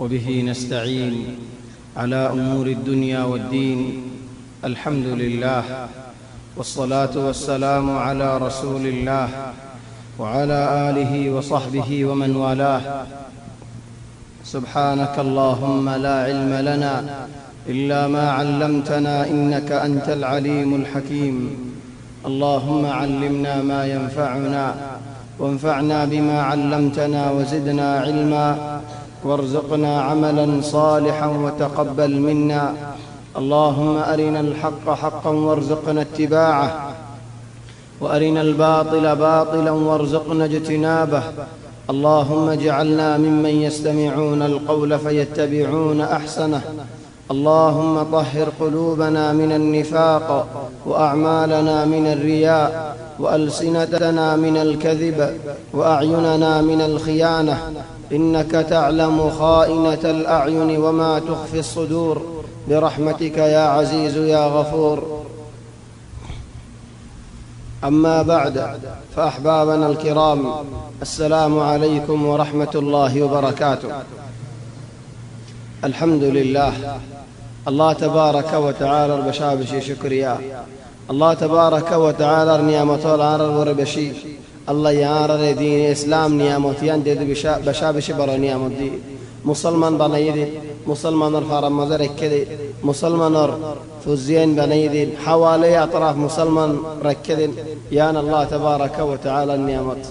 وبه نستعين على أمور الدنيا والدين. الحمد لله والصلاة والسلام على رسول الله وعلى آله وصحبه ومن والاه. سبحانك اللهم لا علم لنا إلا ما علمتنا إنك أنت العليم الحكيم. اللهم علمنا ما ينفعنا وانفعنا بما علمتنا وزدنا علما وارزقنا عملا صالحا وتقبل منا. اللهم أرنا الحق حقا وارزقنا اتباعه وأرنا الباطل باطلا وارزقنا اجتنابه. اللهم اجعلنا ممن يستمعون القول فيتبعون أحسنه. اللهم طهر قلوبنا من النفاق وأعمالنا من الرياء وألسنتنا من الكذب وأعيننا من الخيانة، إنك تعلم خائنة الأعين وما تخفي الصدور، برحمتك يا عزيز يا غفور. أما بعد، فأحبابنا الكرام، السلام عليكم ورحمة الله وبركاته. الحمد لله، الله تبارك وتعالى بشابشي شكريا. الله تبارك وتعالى نعمة العرب وربشي الله يعرر دين إسلام نعمتيان ديد بشابشي برا نعمت دي مسلمان بنايدي مسلمان الفارم مزرك كده مسلمان فوزين بنايدي حوالي أطراف مسلمان ركدين يان الله تبارك وتعالى النعمت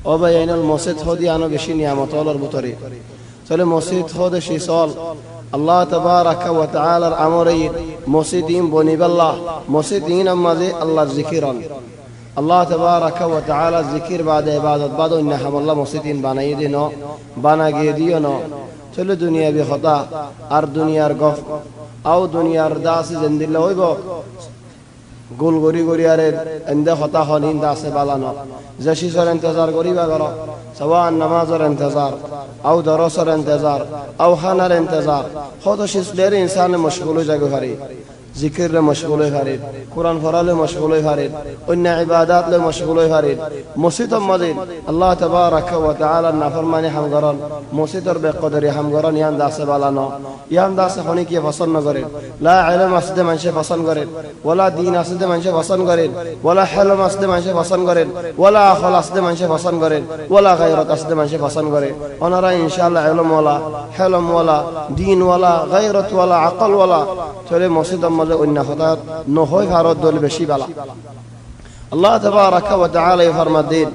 وبين الموسيد هودي أنا بشي نعمت الله بطريق سأل موسيد هذا شيء سؤال. الله تبارك وتعالى الأمرين موسيدين بني بالله موسيدين أمازي الله ذكرا. الله تبارك وتعالى الذكر بعد عبادة بعد إنهم الله موسيدين بنايدينو بنا جديونو سأل الدنيا بخطأ أر دنيا رغف أو دنيا رداس زند الله ويبو گول گوری گوری آره انده خطا خانین دست بالانو زشی سر انتظار گوری بگرا سواء نماز ر انتظار او درس ر انتظار او خانه ر انتظار خودش اسلیر انسان مشغول جگو هری ذکر مشغول هرید قرآن فرال مشغول هرید ان عبادات له مشغول هرید مسجد مدین الله تبارك وتعالى نافرمانی همگران مسجد به قدر همگران یان دست بالانو یان دست خونی کی پسند نگرید لا علم اسد منشه پسند کرید ولا دین اسد منشه پسند کرید ولا حلم اسد منشه پسند کرید ولا اخلاص اسد منشه پسند کرید ولا غیرت اسد منشه پسند کرید انا را ان شاء الله علم ولا حلم ولا دین ولا غیرت ولا عقل ولا تره مسجد إن خطأ نهوي فارد دول بشي بلا. الله تبارك وتعالى يفرم الدين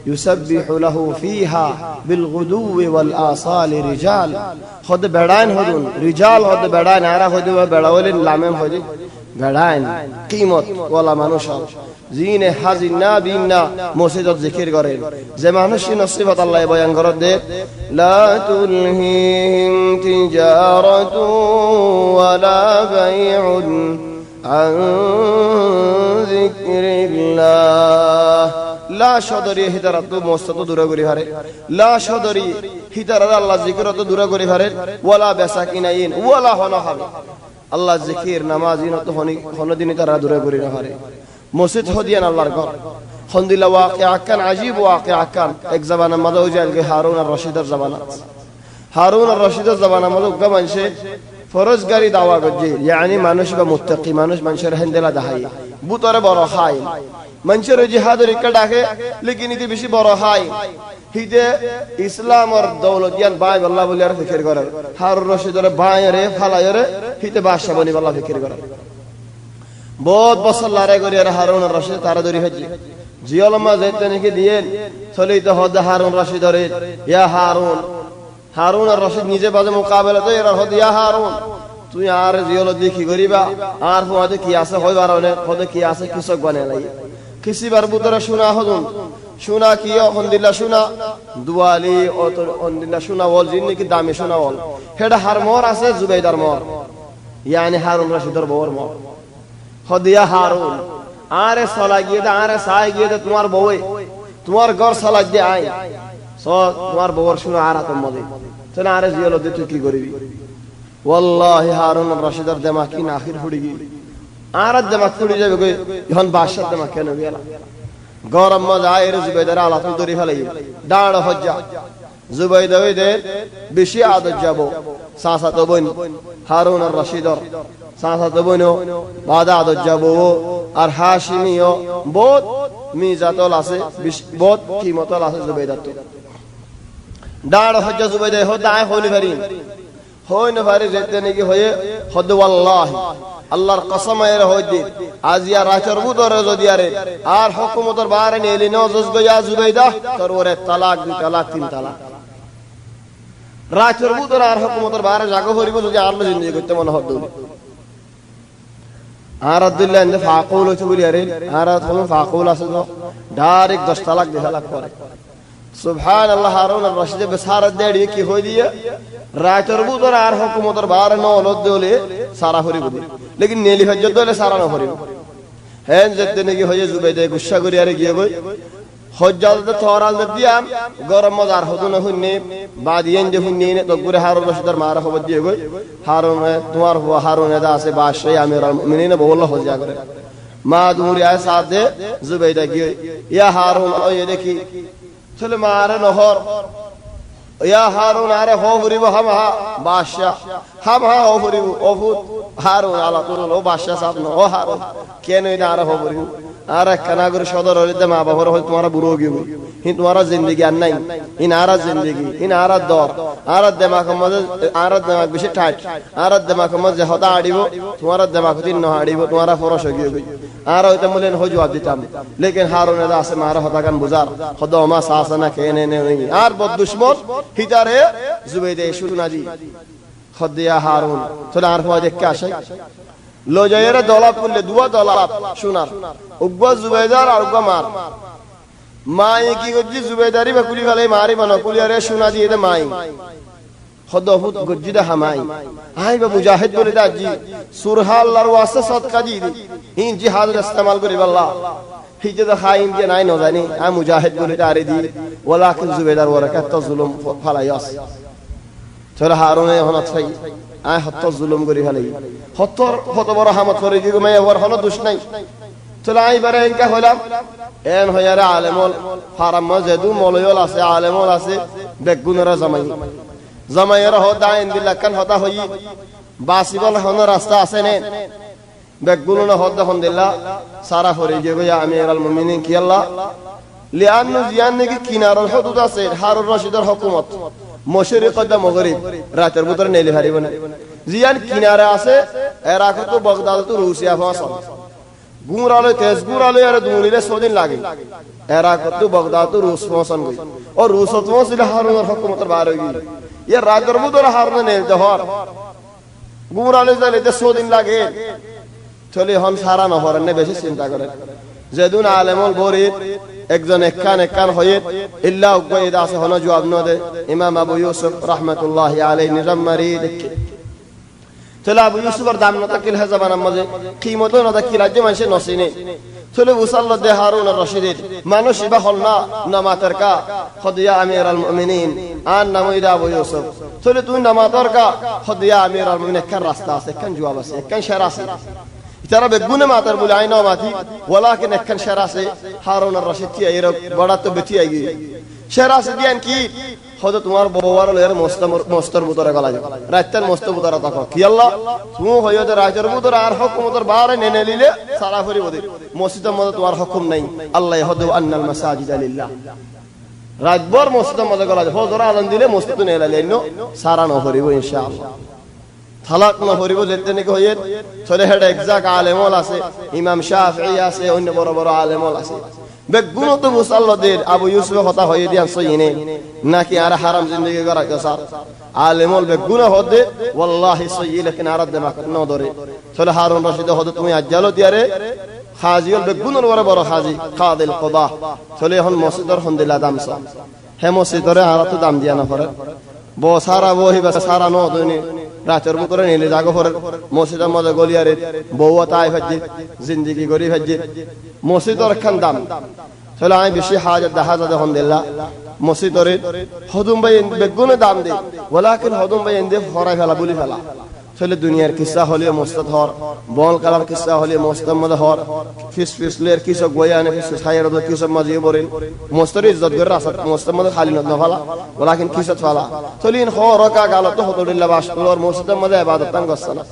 يسبح له فيها بالغدو والآصال رجال خد بدان هدون رجال خد بدان عرا خد بداولين لامم خد بدان قيمت ولا منوشال زين حزنا بينا مسجد ذكر قرين زمانش نصيبة الله بيان قرد لا تلهيهم تجارة ولا بيع عن ذكر الله. لا شدري هدرت مستد دورا غري هره لا شدري هدر الله ذكرت دورا غري هره ولا بساكينين ولا هنا هره الله ذكر نمازين تو هني دين ترى دورا غري هره مسجد هديان الله رغ خندلا واقع كان عجيب واقع كان एक زمانه مدو جال के हारून الرشيد زمانه हारून الرشيد زمانه مدو गमनशे फरजगारी दावा गजे यानी मानुष बा मुत्तकी मानुष मंशर हंदेला दहाई बुतरे बरो हाय मंशर जिहाद रिकड आहे लेकिन इथे बेशी बरो हाय हिदे इस्लाम और दौलतियान बाय अल्लाह बोले यार फिक्र करे हारून रशीद रे बाय रे फलाय रे हिते बादशाह बनी अल्लाह फिक्र करे बहुत बसल लारे करे यार हारून रशीद तारा दरी हजी जियलमा जैतने के दिए चले तो होद हारून रशीद रे या हारून रशीद निजे बाजे मुकाबला तो यार होद या हारून तू यार जियलो देखी गरीबा आर होदे की आसे होय बारने होदे की आसे किसक बने लाई किसी बार बुतरा सुना होदुन सुना किया हंदिल्ला सुना दुआली और तो हंदिल्ला सुना वल जिन्ने की दामी सुना वल हेडा हार मोर आसे जुबैदार मोर यानी हारून रशीदर बोर मोर होद या हारून आरे साला गिए दा आरे साय गिए दा तुम्हार बोए तुम्हार घर साला दे आए सो तुम्हार बोर सुना आरा तुम मदे चना आरे जियलो दे तू की गरीबी والله हारून रशीदर दिमाग की आखिर हुड़गी आरत दिमाग हुड़ी जाबे कोई यहन बादशाह दिमाग केन गेला गरम मजा आए जुबैदार आला तुम दरी फलाई डाड़ हज्जा জুবাইদা হইতে বেশি আদর যাব চাচাতো বোন হারুন আর রশিদর চাচাতো বোন বাদা আদর যাব আর হাশিমিও বহুত মিজাতল আছে বহুত কিমতল আছে জুবাইদার তো দাঁড় হজ্জা জুবাইদা দায় হইনি পারি হইনি পারি যেতে নাকি হয়ে হদ ওয়াল্লাহি আল্লাহর কসম এর হইদি আজিয়া রাচর বুতরে যদি আরে আর হুকুমতর বারে নেলি নজজ গয়া জুবাইদা তোর ওরে তালাক দুই তালাক তিন তালাক রাচর বুতর আর হুকুমতর বারে জাগো হরিব যদি আর জিন্দেগি করতে মনে হদ আর আব্দুল্লাহ ইবনে ফাকুল হইছে বলি আরে আর তুমি ফাকুল আছে তো ডাইরেক্ট 10 তালাক 2 তালাক করে সুবহানাল্লাহ হারুন আর রশিদ বেসারত দেড়ি কি হই দিয়া রাচর বুতর আর হুকুমতর বারে ন লদ দলে সারা হরিব लेकिन नेली हज्जत दले सारा न हरिब हेन जते नेकी हजे जुबैदे गुस्सा करि आरे गिए गय हज्जाल दे थोराल दे दियाम गरम मजार हदुन हुन्ने बादियन जे हुन्ने ने तो गुरे हारून रशदर मारा हो दिए गय हारून तुम्हार हुआ हारून दा से बादशाह आमिर अल मुमिनीन बोल हो जा करे मा दूरी आए साथ दे जुबैदे गिए या हारून ओ ये देखी चले मारे नहर या हारून आरे हो बुरीबो हम हा बादशाह हम हा हो बुरीबो ओफुत हारून आला तुरल ओ बादशाह साहब न ओ हारून केन इना आरे हो बुरीबो आरे कनागर सदर हरिदे मा बाबर हो तुम्हारा बुरो गियो हि तुम्हारा जिंदगी अन नहीं इन आरा जिंदगी इन आरा दौर आरा दिमाग मज आरा दिमाग बिसे टाइट आरा दिमाग मज होदा आडीबो तुम्हारा दिमाग दिन न आडीबो तुम्हारा फरस गियो आरा होते मुलेन हो जवाब दिताम लेकिन हारून दा से मारा होता गन बुजार खुदा मा सासना केने ने नहीं आर बहुत दुश्मन हितारे जुबैदे शुरू ना दी खुदिया हारून चला आर हो देख के आशा लो जायरे दौलत पुल्ले दुआ दौलत सुनार उग्वा जुबैदार और उग्वा मार माई की गज्जी जुबैदारी बकुली वाले मारी बनो कुली अरे सुना दिए दे माई खुदा हुद गज्जी दे हमाई हाय बे मुजाहिद बोले दा जी सुरहाल लरवासे सदका दी इन जिहाद इस्तेमाल करी वल्लाह हिजे दा खाइन जे नाई न जानी आ मुजाहिद बोले दा रे दी वलाकिन जुबैदार वरकत तो जुल्म फला यास चला हारून होना चाहिए आय हत्त जुलुम करी हलै हत्तर हत बड़ हामत करे कि मैं और हनो दुश नहीं चला आई बारे इनका हलाम एन हयारे आलेमल फाराम मजदू मौलयल আছে आलेमल আছে বেগুনরা জামাই জামাইরা হদা ইনদিল্লাহ কান হতা হই বাসিবল হনো রাস্তা আছে নে বেগুননা হদা হনদিল্লাহ সারা হরে যে গয়া আমিরুল মুমিনিন কি আল্লাহ লিআন্নু জিয়ান নে কি কিনারল হুদুদ আছে হারুন রশিদের হুকুমত मशरिक दा मगरिब रातर बुतर नेली हारिब ना जियान किनारे আছে এরা তো বাগদাদ তো রুসিয়া ফাসল গুরালে তেজ গুরালে আর দুনিলে সদিন লাগে এরা তো বাগদাদ তো রুস ফাসন গই और रूस तो सिला हारून हुकूमत बाहर होगी ये रातर बुतर हारून ने जहर गुराले जाले ते सदिन লাগে চলে হন সারা নহরনে বেশি চিন্তা করে যেদুন আলেমুল বরিদ একজন একান হয়ে ইল্লা উগাইদা আছে হন জবাব ন দে ইমাম আবু ইউসুফ রাহমাতুল্লাহি আলাইহি নিজাম মারিদ চলে আবু ইউসুফের দাম ন তাকিল হে জামানা মাঝে কিমত ন তা কি রাজ্য মানুষ নসিনে চলে মুসাল্লাহ দে হারুন আর রশিদ মানুষ ইবা হলনা নামাতের কা খুদিয়া আমিরুল মুমিনিন আন নামইদা আবু ইউসুফ চলে তুই নামাতের কা খুদিয়া আমিরুল মুমিনিন কান রাস্তা আছে কান জবাব আছে কান শরা আছে ترى بيقولنا ما ترى بقول عينه ما تي ولكن كان شراسة هارون الرشيد تي أيرب بدأت بتي أيجي شراسة ديان كي هذا تمار بوار لير مستر بطرة قلاج راتن مستر بطرة تاكل كي الله سمو هيا ده راجر بطرة أرحق بطرة بار ننليله سلافري بدي مسجد ماذا تمار حكم نين الله يهدو أن المساجد لله راجبار مسجد ماذا قلاج هو ذرا عندي مسجد نيلا لينو سارا نهوري إن شاء الله থালাক না হরিব যেতে নাকি হয়ে চলে হেড এক্সাক্ট আলেমল আছে ইমাম শাফিঈ আছে অন্য বড় বড় আলেমল আছে বেগুন তো মুসাল্লাদের আবু ইউসুফ কথা হয়ে দিয়ান সইনে নাকি আর হারাম জিন্দেগি করা কসার আলেমল বেগুন হদে ওয়াল্লাহি সই লেকিন আর দিমাগ ন ধরে চলে হারুন রশিদ হদে তুমি আজ্জালো দিয়ারে খাজিল বেগুনের বড় বড় খাজি কাদিল কদা চলে হন মসজিদর হন্দিলা দামসা হে মসজিদরে আর তো দাম দিয়া না করে বসারা বহি বসারা ন দুনি রাতের বুতরে নিলে জাগো পরে মসজিদের মধ্যে গলিয়ারে বউয়া তাই ভাজি জিন্দেগি গরি ভাজি মসজিদর খান দাম চলে আমি বেশি হাজার দেখা যায় আলহামদুলিল্লাহ মসজিদরে হদুম ভাই বেগুনে দাম দে ওয়ালাকিন হদুম ভাই এন্দে ফরাই ফেলা বলি ফেলা তাহলে দুনিয়ার কিসা হলে মস্তাদ হর বল কালার কিসা হলে মস্তাদ মধ্যে হর ফিস ফিসলের কিসব গোয়ানে ফিস ছায়ের মধ্যে কিসব মাঝে বলেন মস্তার ইজ্জত করে রাসত মস্তাদ মধ্যে খালি না ফালা ওলাকিন কিসত ফালা তলিন হরকা গালত হতদিল্লা বাসতুর মস্তাদ মধ্যে ইবাদত তান গছনা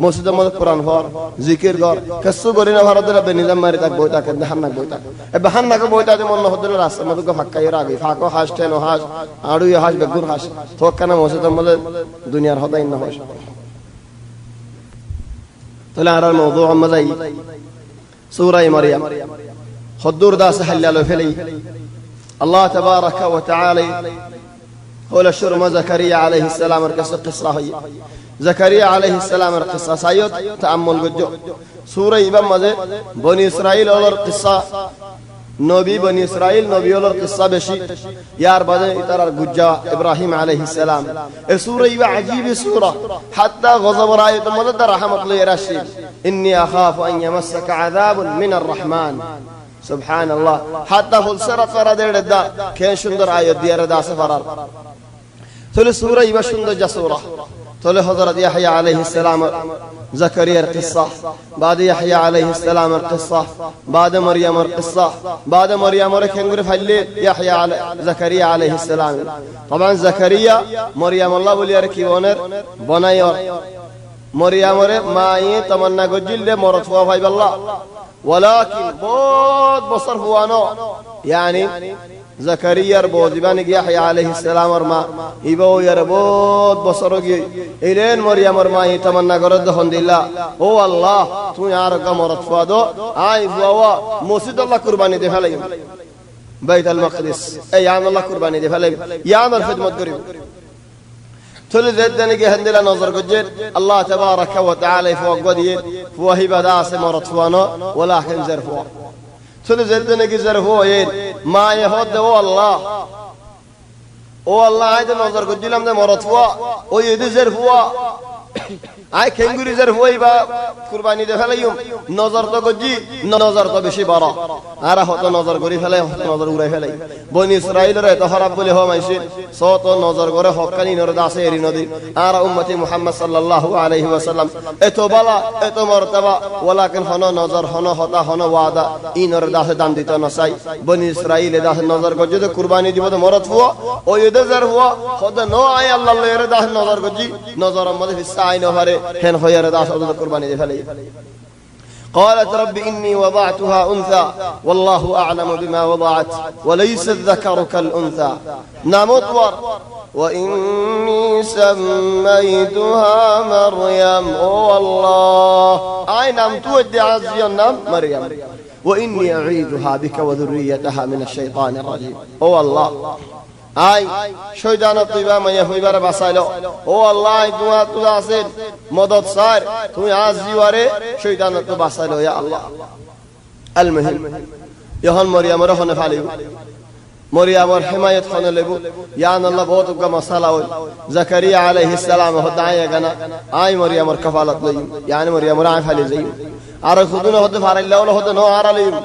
মসজিদের মধ্যে কোরআন হর জিকির কর কিছু করি না ভারতের বেনিজাম মারি তাক বইতা কে হান্নাক বইতা এ হান্নাকে বইতা যে মন হদল রাস্তা মধ্যে ফাক্কাই রাগি ফাকো হাস টেন হাস আড়ুই হাস বেগুন হাস তো কেন মসজিদের মধ্যে দুনিয়ার হদাই না হয় তাহলে আর মওদু আমাদাই সূরা মারইয়াম খদ্দুর দাস হাল্লালো ফেলি আল্লাহ তাবারাকা ওয়া তাআলা হলো শুরমা জাকারিয়া আলাইহিস সালামের কাছে কিসসা হয় জাকারিয়া আলাইহিস সালামের কিসসা সাইয়দ তাআম্মুল গজ্জো সূরা ইবাম মাঝে বনি ইসরাইল ওর কিসসা নবী বনি ইসরাইল নবী ওর কিসসা বেশি ইয়ার বাদে ইতারার গুজ্জা ইব্রাহিম আলাইহিস সালাম এই সূরা ইবা আজীব সূরা হাত্তা গযব রায়াত মদদ রাহমাতুল্লাহ রাশিদ ইন্নী আখাফু আন ইয়ামাসসাকা আযাবুন মিনার রহমান সুবহানাল্লাহ হাত্তা ফুলসরা ফারাদেদা কে সুন্দর আয়াত দিয়ার দাসে ফারার তাহলে সূরা ইবা সুন্দর যা সূরা তাহলে হযরত ইয়াহইয়া আলাইহিস সালাম জাকারিয়ার কিসসা بعد ইয়াহইয়া আলাইহিস সালামের কিসসা بعد মারইয়ামের কিসসা بعد মারইয়ামের খেঙ্গুরে ফাইলে ইয়াহইয়া জাকারিয়া আলাইহিস সালাম طبعا জাকারিয়া মারইয়াম আল্লাহ বলিয়ার কি বনের বনায়র মারইয়ামের মাই তামান্না গজিলে মরত হওয়া ভাইবাল্লাহ ولكن বহুত বছর হুয়ানো يعني জাকারিয়ার বজিবানি ইয়াহইয়া আলাইহিস সালামের মা ইবা ইয়ার বহুত বছর গই ইলেন মারইয়ামের মা তামান্না করে দহন দিলা ও আল্লাহ তুই আর গমরত ফাদো আই বাবা মসজিদ আল্লাহ কুরবানি দে ফেলাই বাইতুল মাকদিস এই আল্লাহ কুরবানি দে ফেলাই ইয়ানোর খিদমত করিব تل زدني جهندلا نظر قجر الله تبارك وتعالى فوق ودي فوهي بداس مرتفوانا ولكن زرفوا تل زدني زرفوا ين ما يهود والله عيد نظر قجر لم مرتفوا ويد زرفوا আই খেঙ্গুরি জারফ হইবা কুরবানি দে ফেলাইম নজর তো গজি নজর তো বেশি বড় আর হত নজর করি ফেলাই হত নজর উড়াই ফেলাই বনি ইসরাইলের এত খারাপ বলে হ মাইছে সত নজর করে হকানি নর দাসে এরি নদী আর উম্মতি মুহাম্মদ সাল্লাল্লাহু আলাইহি ওয়াসাল্লাম এত বালা এত মারতাবা ওয়ালাকিন হন নজর হন হতা হন ওয়াদা ই নর দাসে দান দিত না চাই বনি ইসরাইলে দাস নজর গজি তো কুরবানি দিব তো মরত হো ও ইদে জারফ খোদ নো আই আল্লাহ এর দাস নজর গজি নজর মধ্যে হিসা আই নভারে هن خيار داس أدود القرباني دفلي قالت رب إني وضعتها أنثى والله أعلم بما وضعت وليس الذكر كالأنثى نامت ور وإني سميتها مريم والله أي نام تودي عزيا نام مريم وإني أعيذها بك وذريتها من الشيطان الرجيم والله আই শয়তান তুইবা মাইয়া হইবার বাঁচাইলো ও আল্লাহ দুয়া তুই আছেন মদদ স্যার তুই আজ জিওয়ারে শয়তান তো বাঁচাইলো ইয়া আল্লাহ আল মুহিম ইহন মরিয়ামর হনে ফালিব মরিয়ামর হিমায়ত হনে লেবু ইয়া আল্লাহ বহুত উগা মাসালা হই জাকারিয়া আলাইহিস সালাম হদায়া গানা আই মরিয়ামর কফালত লই ইয়ানি মরিয়ামর আই ফালি যাই আর খুদুন হতে ফারাইল্লাহ হতে নো আরালিম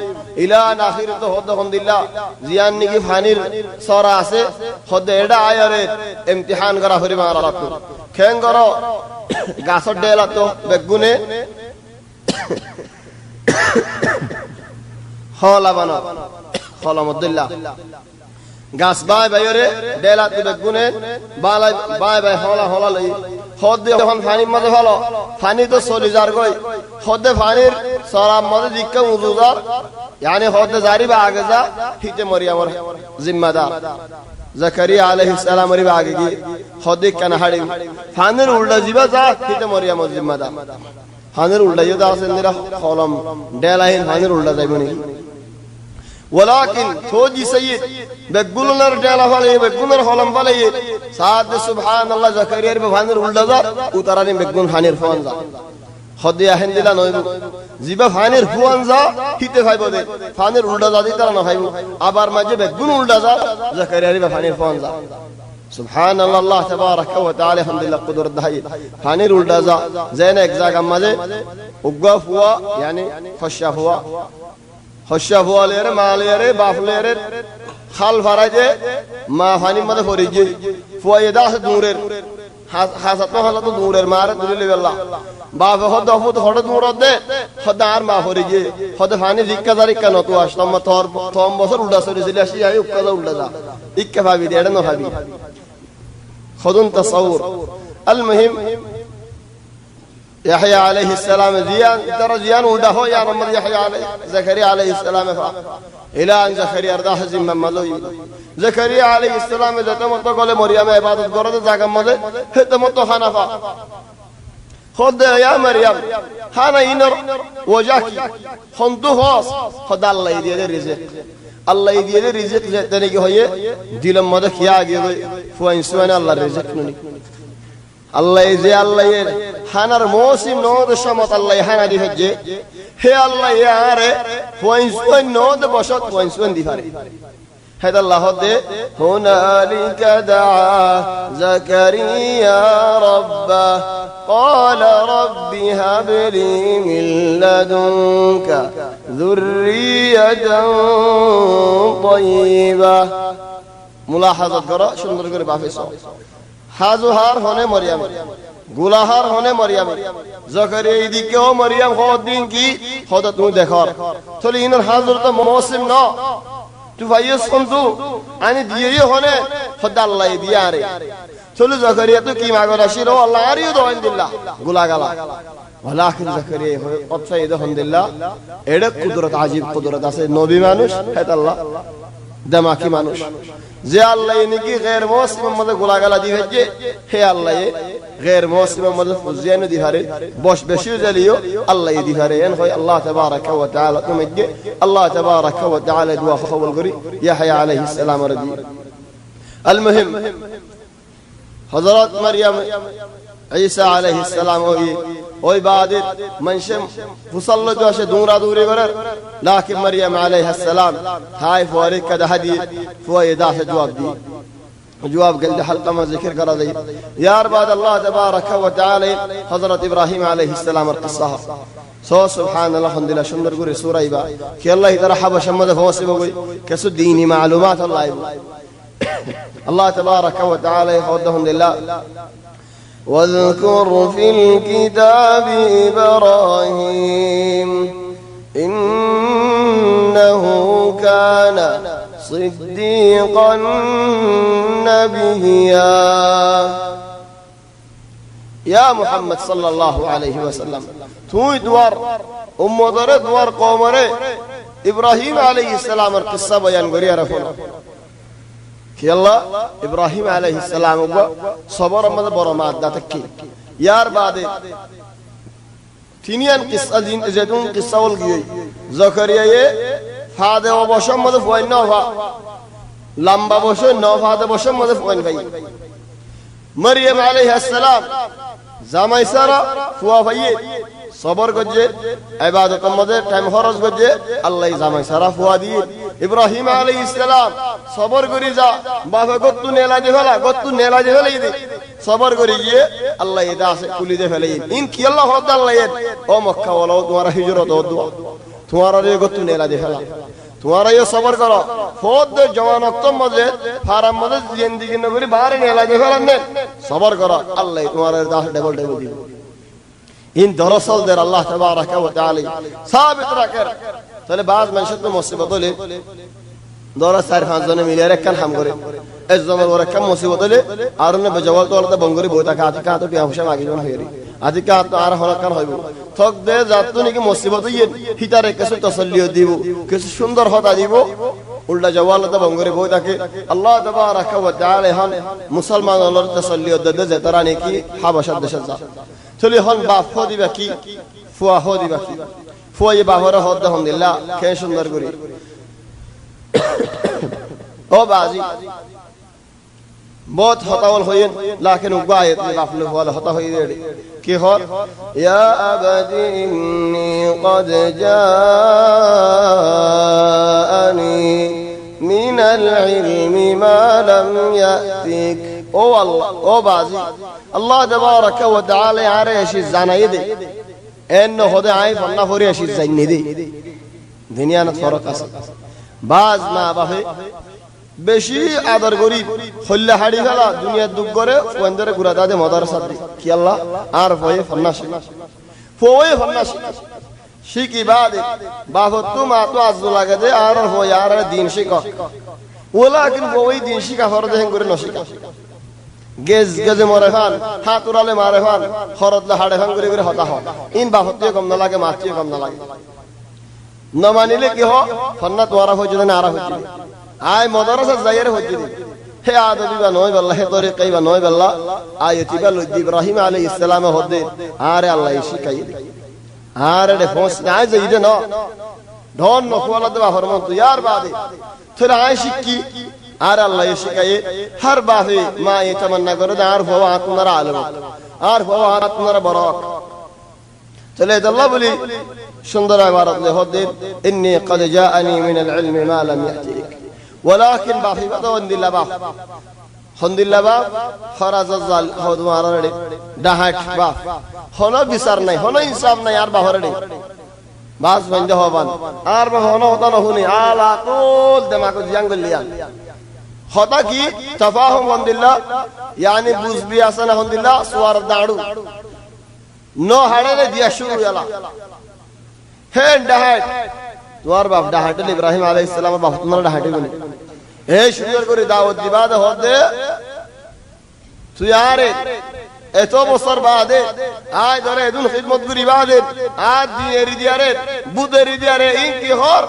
ইলা নাখির তো হদ হন্দিল্লা জিয়ান নিকি ফানির সরা আছে হদে এডা আয়ারে ইমতিহান করা হরি মারাত খেং করো গাছর ডেলা তো বেগুনে হলা বানো হলামুদ্দিল্লাহ গাছ বাই বাইরে ডেলা তো বেগুনে বালাই বাই বাই হলা হলা লই হদে যখন ফানি মধ্যে ভালো ফানি তো চলি যার গই হদে ফানির সরাম মধ্যে দিক্কা উজুজার يعني هود زاري باغزا هيت مريم ذمہدار زكريا عليه السلام ري باغي هود كان هادي فانر اولدا جيبا جا هيت مريم ذمہدار فانر اولدا يدا سندرا خولم دلاين فانر اولدا جايبني ولكن توجي سيد بغولنر دلا فالي بغولنر خولم فالي سعد سبحان الله زكريا ري فانر اولدا جا উতারানি বেগুন ফানির ফোনজা হদিয়া হেন্দিলা নইবু জিবা ফানির ফুয়ানজা হিতে ফাইবো দে ফানির উল্টা যা দিতা না ফাইবো আবার মাঝে বেগুন উল্টা যা জাকারিয়া রিবা ফানির ফুয়ানজা সুবহানাল্লাহ আল্লাহ তাবারাকা ওয়া তাআলা আলহামদুলিল্লাহ কুদরত দাই ফানির উল্টা যা জেনে এক জায়গা মাঝে উগা ফুয়া yani খশা ফুয়া লেরে মালেরে বাফলেরে খাল ফারাজে মা ফানি মাঝে ফরিজে ফুয়া দাস দূরের হাসাত হলা তো দূরের মারে তুলে বেলা বাপ হদ হদ হঠাৎ মুরদ দে হদ আর মা হরি গিয়ে হদ ফানি জিক্কা জার ইক্কা নতু আসলাম তোর থম বছর উল্টা সরিছিল আসি আই উক্কা যা উল্টা যা ইক্কা ভাবি দে এটা ন ভাবি খুদুন তাসাউর আল মুহিম يحيى عليه السلام زيان ترى زيان ولده يا محمد يحيى عليه زكريا عليه السلام الى ان زكريا ارضاه زم ملوي زكريا عليه السلام ذات مت قال مريم عبادت করতে জায়গা মধ্যে হেতে মত হানাফা خد يا مريم হানা ইনর ওজাকি খন্দু হস খোদা আল্লাহ দিয়ে রিজিক আল্লাহ দিয়ে রিজিক যেতে কি হয়ে দিলম মধ্যে খিয়া গিয়ে ফুয়াইন সুবহান আল্লাহর রিজিক নুনি আল্লাহ যে আল্লাহ এর হানার মৌসিম নদ সমত আল্লাহ হানা দি হচ্ছে হে আল্লাহ ইয়ারে ফুয়াইন নদ বসত ফুয়াইন দি পারে هذا الله ده هنالك دعا زكريا ربه قال رب هب لي من لدنك ذرية طيبة ملاحظة করো সুন্দর করে বাফেছো হাজুহার হনে মরিয়ম গুলাহার হনে মরিয়ম জাকারিয়া এদিকেও মরিয়ম হদিন কি হদা তুমি দেখো তাহলে ইনার হাজুর তো মৌসিম না তু ভাইস কন্তু আনি দিয়ে হনে খোদা আল্লাহ দিয়া রে চলো জাকারিয়া তো কি মাগরা শিরো আল্লাহ আরিও দোয়ান দিল্লাহ গুলাগালা ওয়ালাকিন জাকারিয়া হয় কথা এই দহন দিল্লাহ এড়ে কুদরত আজীব কুদরত আছে নবী মানুষ হেত আল্লাহ দামাকি মানুষ যে আল্লাহ নাকি গैर মৌসিম মধ্যে গুলাগালা দিবেছে হে আল্লাহ غير موسم مدد فزيان دي هاري بوش بشير جليو الله يدي هاري ان خوي الله تبارك وتعالى تمجي الله تبارك وتعالى دوا خو القري يحيى عليه السلام ردي المهم حضرات مريم عيسى عليه السلام ওই বাদের মনশম ফুসল্ল জোশে দূরা দূরে বরার লাকিন مريم عليه السلام হাই ফওয়ারে কদা হাদি ফওয়াইদা সে জবাব দি جواب قال حلقة ما ذكر قرأ ذي يا بعد الله تبارك وتعالى حضرة إبراهيم عليه السلام القصة سبحان الله الحمد لله شمر قري سورة إبا كي الله ترحب شمد فوسي بقوي كسو ديني معلومات الله إبا الله تبارك وتعالى يخوضهم لله واذكر في الكتاب إبراهيم إنه كان صديقا نبيا يا محمد صلى الله عليه وسلم توي دوار أمودر دوار قومر إبراهيم عليه السلام القصة بيان قرية رفونا كي الله إبراهيم عليه السلام صبر مدى برمات داتكي يار بعد تنيان قصة دين زيتون قصة والقيوي زكريا ফাদে অবশ্যই মধ্যে ফয়েন নফা লম্বা বসে নফাদে বসে মধ্যে ফয়েন ভাই মরিয়ম আলাইহিস সালাম জামাই সারা ফুয়া ভাই সবর গজে ইবাদতের মধ্যে টাইম খরচ গজে আল্লাহ জামাই সারা ফুয়া দিয়ে ইব্রাহিম আলাইহিস সালাম সবর করি যা বাবা গত্তু নেলা দে ফেলাই দে সবর করি গিয়ে আল্লাহ এদা আছে কুলি দে ফেলাই ইন কি আল্লাহ হদ আল্লাহ ও মক্কা ওয়ালা তোমারা হিজরত ও দুয়া তোমারা রে গত্তু নেলা দে ফেলা তোমারা ये सबर करो फौज जवान वक्त मजे फारम मजे जिंदगी नगरी बाहर नेला दे फेलने सबर करो अल्लाह तुम्हारे दास डबल डबल दी इन दरअसल दर अल्लाह तबारक व तआला साबित रखर তাহলে বাজ মানুষের তো মুসিবত হলে দরা চার পাঁচ জনে মিলে একখান হাম করে এক জনের ওর একখান মুসিবত হলে আর না বেজওয়াল তো আলাদা বঙ্গরি বইতা কাটি কাটো টিয়া হুসা মাগি জন হইরি আদি কা তো আর হলকান হইব থক দে যাত নাকি মুসিবত হইয়ে হিতারে কিছু তসল্লিও দিব কিছু সুন্দর হতা দিব উল্টা জওয়াল তো বঙ্গরি বইতাকে আল্লাহ তাবারাক ওয়া তাআলা হন মুসলমান আল্লাহর তসল্লিও দে যে তারা নাকি হাবাশা দেশে যা চলি হন বাপ দিবা কি ফুয়া দিবা কি ফুয়া বাহর হদ আলহামদুলিল্লাহ কে সুন্দর করি ও বাজি बहुत हतावल होयन लेकिन उबायत में आपने वाला हता होई रे कि हो या अबदी इन्नी قد جاءني من العلم ما لم يأتك او الله او बाजी الله تبارك وتعالى عرش الزنايد انه هدا عاي فنا فريش الزنيدي दुनिया न फरक আছে बाज ना बाहे বেশি আদর করি হল্লা হাড়ি ফেলা দুনিয়ার দুঃখ করে ওয়ান্দারে ঘুরা দাদে মদার সাথে কি আল্লাহ আর ভয়ে ফন্নাসি ফয়ে ফন্নাসি শিখি বাদে বাহত্তু মা তো আজ লাগে দে আর ভয় আর দিন শিখ ওলা কিন্তু ওই দিন শিখা ফরদে হেন করে নশিকা গেজ গেজে মরে ফান হাত উড়ালে মারে ফান হরদলে হাড়ে ফান করে করে হতা হয় ইন বাহত্তিও কম না লাগে মাতিও কম না লাগে ন মানিলে কি হ ফন্না তোরা হয়ে যদি না আর হচ্ছে আয় মদরসা যাইয়ের হচ্ছে হে আদবি বা নয় বল্লা হে তরিকাই বা নয় বল্লা আয়তি বা লুদ্দি ইব্রাহিম আলাইহিস সালাম হদে আরে আল্লাহ শিখাই আরে রে ফোস না যাইদে ন ধন নখওয়ালা দেবা হরমন তো ইয়ার বাদে তোরা আয় শিখি আর আল্লাহ শিখাই হর বাহে মা এ তামান্না করে আর হওয়া আপনারা আলম আর হওয়া আপনারা বরক চলে আল্লাহ বলি সুন্দর ইবারত লে হদে ইন্নী قد جاءني من العلم ما لم يأتيك ولكن বাফি বাদন্দিল্লাহ বাফ হন্দিল্লাহ বাফ ফরাজাল হদ মারারে ডাহাট বাফ হনো বিচার নাই হনো ইনসাফ নাই আর বাহরে বাস বন্ধ হবান আর বা হনো হতা নহুনি আলা কুল দেমাকো জাঙ্গলিয়া হতা কি তাফাহুম হন্দিল্লাহ yani বুঝবি আসনা হন্দিল্লাহ সুয়ার দাড়ু নো হাড়ে দিয়া শুরু ইয়ালা হে ডাহাট তোমার বাপ ডাহাটে ইব্রাহিম আলাইহিস সালাম বাপ তোমার ডাহাটে বলে এই সুন্দর করে দাওয়াত দিবা দে হদে তুই আরে এত বছর বাদে আয় ধরে এদুন খিদমত করি বাদে আজ দিয়েরি দিয়ারে বুদেরি দিয়ারে ইনকি হর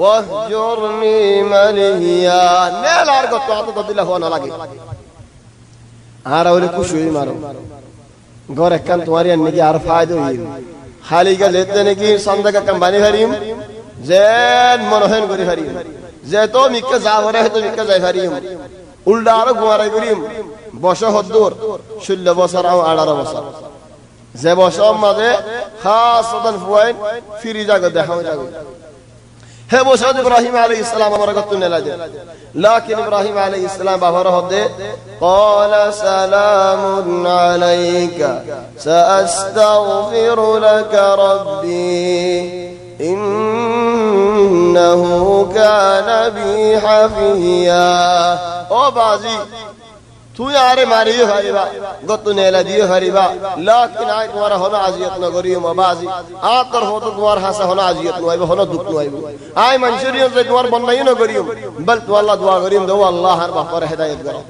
ওয়াহজুরনি মালিয়া নেলার গত আত দিলা হওয়া লাগে আর ওরে খুশি মারো ঘরে কান তোমার ইয়ার নাকি আর ফায়দা হই খালি গেলে নাকি সন্দেহ কোম্পানি হারিম যেন মনহেন করি হারিম যে তো মিকে যা হরে তো মিকে যাই হারিম উল্টা আরো গুয়ারাই করিম বশ হদ্দুর 16 বছর আর 18 বছর যে বছর মাঝে খাসতান ফুয়াইন ফিরি জায়গা দেখাও জায়গা হে বছর ইব্রাহিম আলাইহিস সালাম আমার কত নেলা দে লাকিন ইব্রাহিম আলাইহিস সালাম বাবার হদে ক্বালা সালামুন আলাইকা সাআস্তাগফিরু লাকা রাব্বি ইন্নাহু কানা বি হাফিয়া ও বাজি তুই আরে মারিও হারিবা গত নেলা দিও হারিবা লাকিন আই তোমার হলো আজিয়ত নগরিও বাজি আতর হতো তোমার হাসা হলো আজিয়ত নইবে হলো দুঃখ নইবে আই মনসুরিও যে তোমার বন্দাই নগরিও বল তো আল্লাহ দোয়া করিম দো আল্লাহ আর বাপর হেদায়েত করো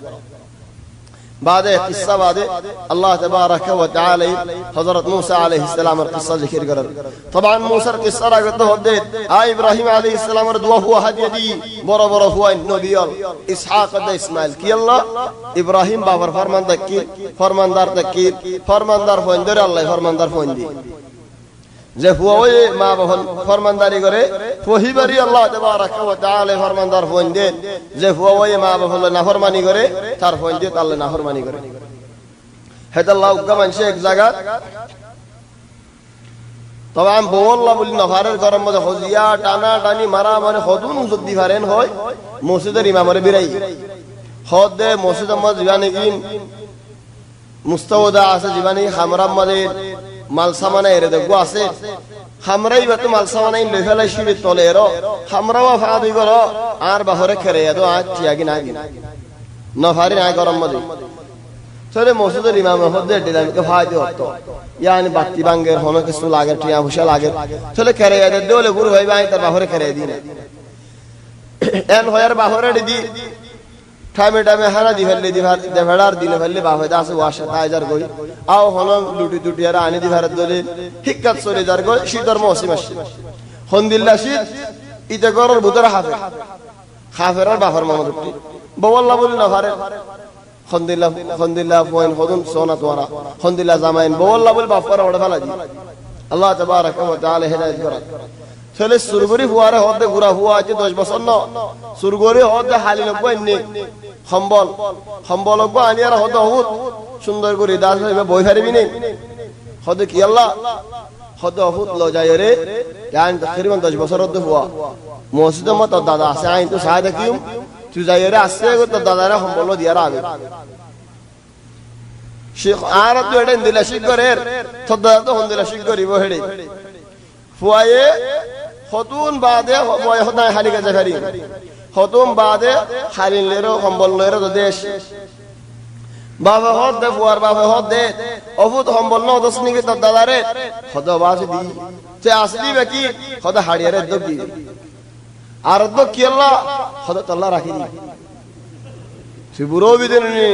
بعد قصه بعد الله تبارك وتعالى حضرت موسى عليه السلام القصه ذكر قرر طبعا موسى القصه راغت هديت ابراهيم عليه السلام دعا هو هديدي برابر هو النبي اسحاق و اسماعيل কি আল্লাহ ইব্রাহিম বাবার ফরমানদার তাকির ফরমানদার ফন্দর আল্লাহ ফরমানদার ফন্দি যে হুয়ায়ে মা বাবা ফরমানদারি করে ফহিবারি আল্লাহ তাবারাক ওয়া তাআলা ফরমানদার ফন্দে যে হুয়ায়ে মা বাবা নাফরমানি করে তার ফন্দে আল্লাহ নাফরমানি করে হেদাল্লাহ গমান শেখ জায়গা তবে বওয়াল্লাহ বলি নফারের গরম মধ্যে হজিয়া টানা টানি মারা মানে হদুন যদি পারেন হয় মসজিদের ইমামরে বিরাই হদে মসজিদের মধ্যে জীবানি ইন মুস্তাওদা আছে জীবানি হামরাম মধ্যে মাল সামানা এরে দেখো আছে হামরাই বাতো মাল সামানা ইন লই ফেলাই শিবির তলে এরো হামরাও ফাদি করো আর বাহরে খেরে এদো আজ চিয়াগি না নফারি না গরম মধ্যে চলে মসজিদের ইমাম হদে দিলামকে ফায়দা হতো ইয়ানি বাতি বাঙ্গের হনো কিছু লাগে টিয়া ভুষা লাগে চলে খেরে এদে দলে গুরু ভাই ভাই তার বাহরে খেরে দিন এন হয়ার বাহরে দি টাইমে টাইমে হানা দি ফেললে দি দেভাড়ার দিলে ফেললে বাহে দাস ওয়াশা তাইজার গই আও হনো লুটি টুটি আর আনি দি ভারত দলে হিক্কাত চলে যার গই শীতর মৌসুম আসছে হন্দিল্লা শীত ইতে গরর ভিতরে হাফের আর বাফার মামদুটি বওয়াল্লাহ বলি না ভারে হন্দিল্লা পয়েন হদুন সোনা তোরা হন্দিল্লা জামাইন বওয়াল্লাহ বলি বাফার ওড়ে ফেলা দি আল্লাহ তাবারাক ওয়া তাআলা হেদায়েত করা চলে সুরগরি হুয়ারে হদে গুরা হুয়া আছে 10 বছর ন সুরগরি হদে হালি লব নে সম্বল লব আনিয়ার হদে বহুত সুন্দর করে দাস হইবে বই হারিবি নে হদে কি আল্লাহ হদে বহুত ল যায় রে জান তকরিবান 10 বছর হদে হুয়া মসজিদে মত দাদা আছে আইন তো সাহেব কিম তুই যায় রে আসছে গো তো দাদারা সম্বল দিয়ারা আবে শেখ আর তো এডেন দিলা শিখ করে তো দাদা তো হন্দিলা শিখ করিব হেডে ফুয়ায়ে হতুন বাদে হয় হদায় হালি গেছে ফেরি হতুম বাদে হারিন লেরো সম্বল লেরো দেশ বাবা হদ দে ফুয়ার বাবা হদ দে অভূত সম্বল ন দশনি কে দাদারে হদ বাসি দি তে আসলি বাকি হদ হাড়িয়ারে দগি আর দগ কি আল্লাহ হদ তল্লা রাখি দি সিবুরো বিদিন নি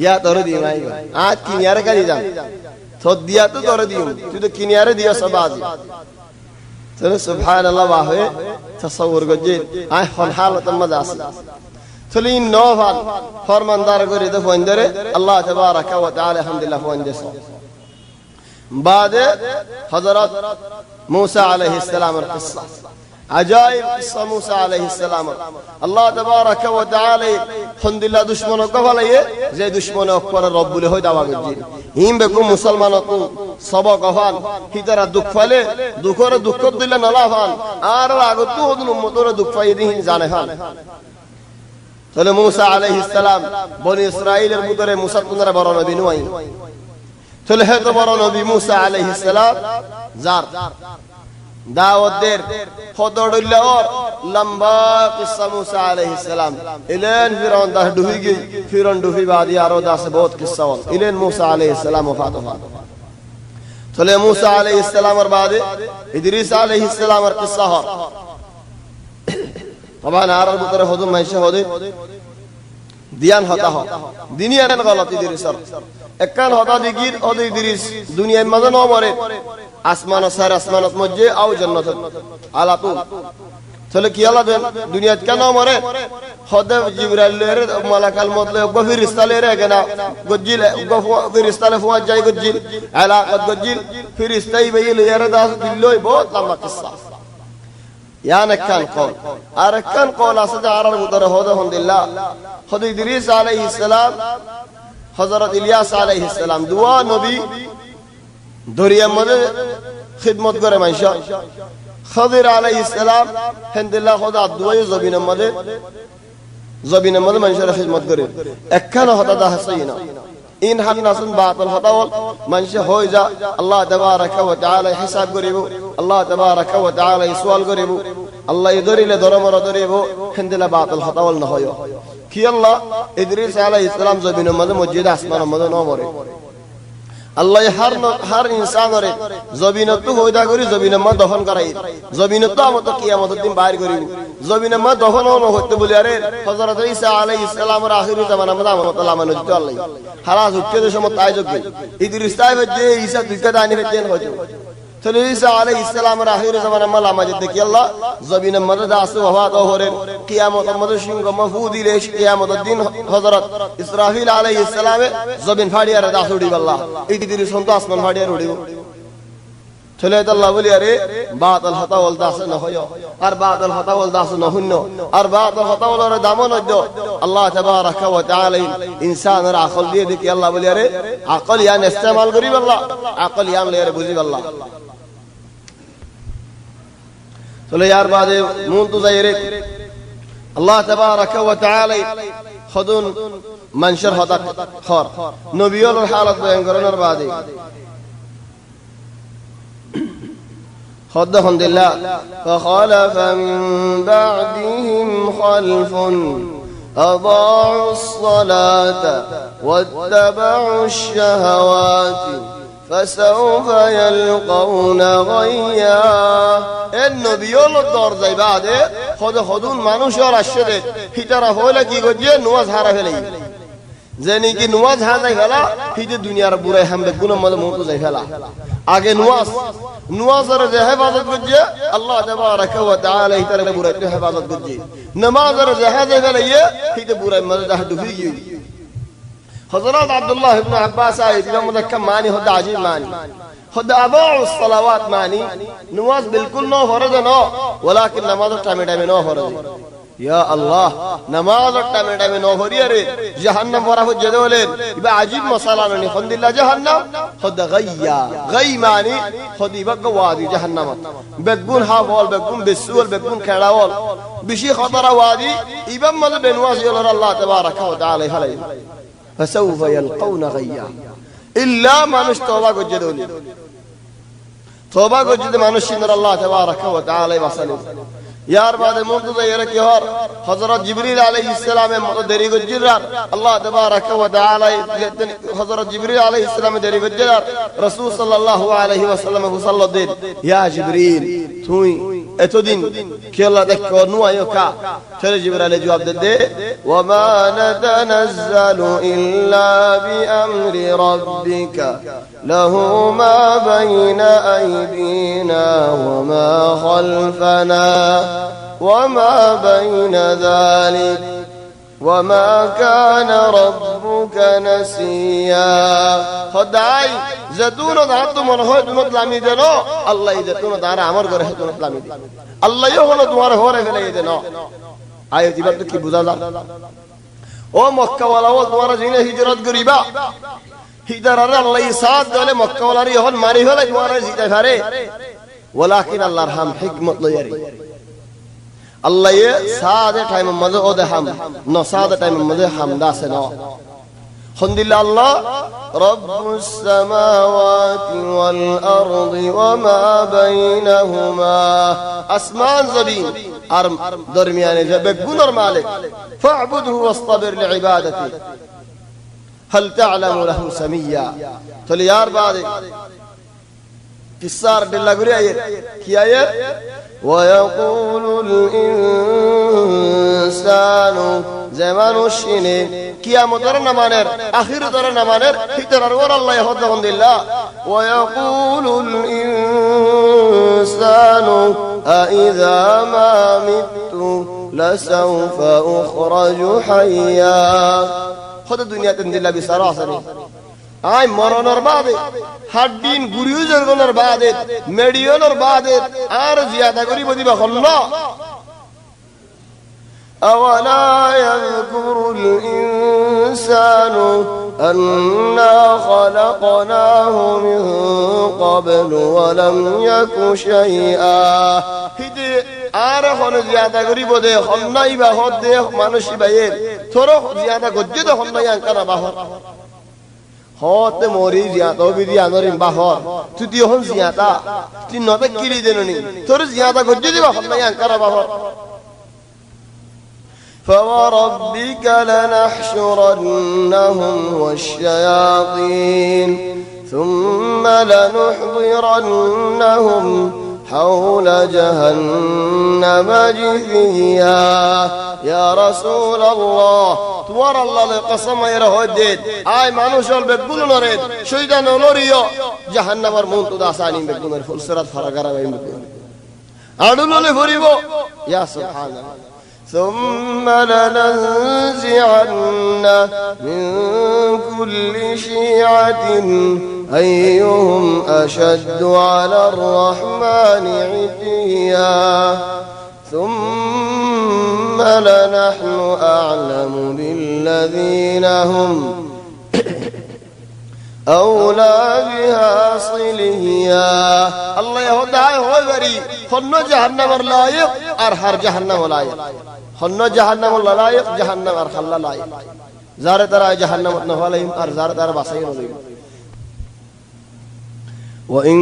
ইয়া তোর দি নাই আজ কিনিয়ারে কাজি যান তো দিয়া তো তোর দিও তুই তো কিনিয়ারে দিয়া সবাজ চলো সুবহানাল্লাহ বাহে তাসাউর গজে আই হল হালত মজা আছে চলো ইন নভাল ফরমানদার করে দে ফন্দরে আল্লাহ তাবারাকা ওয়া তাআলা আলহামদুলিল্লাহ ফন্দেস বাদে হযরত मूसा আলাইহিস সালামের কিসসা আজাইব কিসসা मूसा আলাইহিস সালাম আল্লাহ তাবারাকা ওয়া তাআলা আলহামদুলিল্লাহ দুশমন কভালায়ে যে দুশমন অকর রব্বুল হয় দাওয়া গজি হিম বেকু মুসলমানত সবক হল হিতারা দুঃখ ফলে দুঃখর দুঃখ দিলে নলাফান আর আগতু হদুন উম্মতর দুঃখ ফাইদি জানে হান তাহলে मूसा আলাইহিস সালাম বনি ইসরাইলের ভিতরে मूसा তোমরা বড় নবী নয় তাহলে হেতো বড় নবী मूसा আলাইহিস সালাম জার দাওয়াতের ফদড়িল্লাহ লম্বা কিসসা मूसा আলাইহিস সালাম ইলেন ফিরআউন দা ডুবি গই ফিরআউন ডুবি বাদি আরো দাস বহুত কিসসা হল ইলেন मूसा আলাইহিস সালাম ওফাত হল তাহলে मूसा আলাইহিস সালামের বাদে ইদ্রিস আলাইহিস সালামের কিসসা হল তখন আর ভিতরে হদুম মাইশা হদে দিয়ান হতা হ দুনিয়ার গলত ইদ্রিসর একখান হতা দিগির ওদে ইদ্রিস দুনিয়ার মাঝে ন মরে আসমান সার আসমানত মধ্যে আও জান্নাত আলাতু চলে কি আলা দেন দুনিয়াত কেন মরে হদে জিবরাইল এর মালাকাল মতলে গফিরিস্তা লেরে কেনা গজিল গফিরিস্তা ফুয়া যাই গজিল আলাকাত গজিল ফিরিস্তাই বাইল এর দাস দিলই বহুত লম্বা কিসসা يعني كان قول أركان قول أصدق عرر مدره هذا الحمد لله خذ إدريس عليه السلام حضرت إلياس عليه السلام دعاء نبي دريا مدة خدمت करे منشا خضر عليه السلام الحمد لله خذ الدعاء زبين مدة منشا خدمت करे أكان هذا ده سينا إن حد ناسن باطل هتاول منشه هوي جا الله تبارك وتعالى حساب قريبو الله تبارك وتعالى سؤال قريبو الله يدري له درمر دريبو هندلا باطل هتاول نهايو كي الله إدريس عليه السلام زبين مد مجد أسمان مد نامره الله هر إنسان ره زبين تو هوي دا قري زبين مد دفن كراي زبين تو أمتى قيامت الدين باهر قريبو زبين مد دفن هو نهوت بولياره حضرت عيسى عليه السلام آخر زمان مد أمتى الله من نجد الله خلاص وكذا شو متعجب كي إدريس تايف جه عيسى تكذا عني بتجين هجو تلو عيسى عليه السلام آخر زمان مد أمتى جد الله زبين مد داس وفات أهورين قيامت مد شينغ مفودي ليش قيامت الدين حضرت إسرافيل عليه السلام زبين فادي أرد أسودي بالله إدريس هم داس من فادي أرودي চলে আল্লাহ বলি আরে বাতিল হতাওয়াল দাস না হয় আর বাতিল হতাওয়াল দাস না হইন আর বাতিল হতাওয়ালের দামন হইদ আল্লাহ তাবারাকা ওয়া তাআলা ইনসানের আকল দিয়ে দেখি আল্লাহ বলি আরে আকল ইয়ান ইস্তেমাল করি আল্লাহ আকল ইয়ান লে বুঝি আল্লাহ চলে यार বাদে মন তো যাই রে আল্লাহ তাবারাকা ওয়া তাআলা খুদুন মানশর হতা খর নবিয়ুল হালাত বয়ান করার বাদে خذ الحمد لله فخلف من بعدهم خلف أضاعوا الصلاة واتبعوا الشهوات فسوف يلقون غيا النبي الدار زي بعد خذون মানুষ আর আসছে হিতারা হইলা কি গজে নওয়াজ হারা ফেলাই জানি কি নওয়াজ হারা ফেলা হিতে দুনিয়ার বুড়ে হামবে গুনাহ মত মত যাই ফেলা আগে নওয়াজের যে হেফাজত করছে আল্লাহ তাবারাকা ওয়া তাআলা হিতারে বুড়ে হেফাজত করছে নামাজের যে হেফাজত ফেলাইয়ে হিতে বুড়ে মত দা ডুবি গই হযরত আব্দুল্লাহ ইবনে আব্বাস আইদিন মুদাক্কাম মানি হদা আজিব মানি হদা আবাউ الصلوات মানি নওয়াজ বিলকুল নো ফরজ নো ওয়ালাকিন নামাজ টাইমে টাইমে নো ফরজ ইয়া আল্লাহ নামাজ টাইমে টাইমে নো ফরিয়া রে জাহান্নাম ওরা জেদে বলেন ইবা আজিব মাসালা নি ফন্দিল্লাহ জাহান্নাম হদা গাইয়া গাই মানি হদি বাগওয়াদি জাহান্নাম বেগুন হাওল বেগুন বিসুল বেগুন খেড়াওল বিশি খতরা ওয়াদি ইবাম মদ বেনওয়াজ ইলা আল্লাহ তাবারাকা ওয়া তাআলা হালাই فسوف يلقون غيا إلا মানুষ তওবা করছে দলি তওবা করছে মানুষ ইনর আল্লাহ তাবারাকা ওয়া তাআলা বাসানি ইয়ার বাদে মুর্তজা এরা কি হর হযরত জিবরিল আলাইহিস সালামের মতো দেরি গজ্জিরার আল্লাহ তাবারাকা ওয়া তাআলা হযরত জিবরিল আলাইহিস সালামের দেরি গজ্জিরার রাসূল সাল্লাল্লাহু আলাইহি ওয়াসাল্লাম হুসাল্লাদিন ইয়া জিবরিল তুই এতদিন কি আল্লাহ দেখো নুয়ায়ো কা ছেলে জিবরাইল জবাব দে ওয়া মা নাতানাজ্জালু ইল্লা বিআমরি রাব্বিকা লাহু মা বাইনা আইদিনা ওয়া মা খালফানা ওয়া মা বাইনা যালিক ওয়া মা কানা রাব্বুকা নাসিয়া খোদাই যদুন দাত মন হয় দুনত লামি দেন আল্লাহ যদুন দারা আমার ঘরে দুনত লামি দে আল্লাহ হলো তোমার ঘরে ফেলে দেন আয় জীবন কি বুঝা যা ও মক্কা ওয়ালা ও তোমার জিনে হিজরত করিবা হিজরার আল্লাহ সাথ দলে মক্কা ওয়ালার ইহন মারি ফেলে তোমার জিতে পারে ওয়ালাকিন আল্লাহর হাম হিকমত লয়ারি আল্লাহ এ সাদে টাইম মধ্যে ও দেহাম ন সাদে টাইম মধ্যে হামদা আছে ন খন্দিল্লাহ আল্লাহ রব্বুস সামাওয়াতি ওয়াল আরদি ওয়া মা বাইনাহুমা আসমান জমিন আর দরমিয়ানে যে বেগুনের মালিক ফা'বুদহু ওয়াসতাবির লিইবাদাতি হাল তা'লামু লাহু সামিয়া তাহলে यार বাদে কিসার দিল্লাগুরি আয়াত কি আয়াত ويقول الإنسان زمان الشيني কিয়ামতের নামানের আখিরাতের নামানের ভিতরের ওর আল্লাহ ইয়াহদিল্লাহ ويقول الإنسان أإذا ما مت لسوف أخرج حيا خد الدنيا تندل بسراسري আই মরণের বাদে হাড্ডিন গুরিউ জরগনের বাদে মেডিয়নের বাদে আর জিয়াদা করিব দিবা হল্লা আওয়ালা ইয়াযকুরুল ইনসানু আন্না খালাকনাহু মিন ক্বাবলু ওয়া লাম ইয়াকু শাইআ হিদে আর হন জিয়াদা করিব দে হন্নাই বা হদ দে মানুষ বাইয়ে থর জিয়াদা গজ্জে দে হন্নাই আনকারা বাহর হতে মরি জিয়াতো বিদি আনরিম বাহর তুই হন জিয়াতা তুই নবে কিলি দেননি তোর জিয়াতা গজ্জে দিবা হন্নাই আনকারা বাহর فوربك لنحشرنهم والشياطين ثم لنحضرنهم حول جهنم جثيا يا رسول الله توار الله لقسم يرهدد اي মানুষের বেগুন নরেদ শয়তান নরিও জাহান্নামের মুনতু দাসানি বেগুনের ফুলসরাত ফারাগারা বেগুন আডুললে ভরিব ইয়া সুবহানাল্লাহ ثم لننزعن من كل شيعة أيهم أشد على الرحمن عتيا ثم لنحن أعلم بالذين هم أولى بها صليا الله يهدى هو بري خلنا جهنم اللايق أرحر جهنم اللايق خلنا جهنم اللايق جهنم أرحل اللايق زارة ترى جهنم نفالهم أر زارة ترى بصير عليهم وإن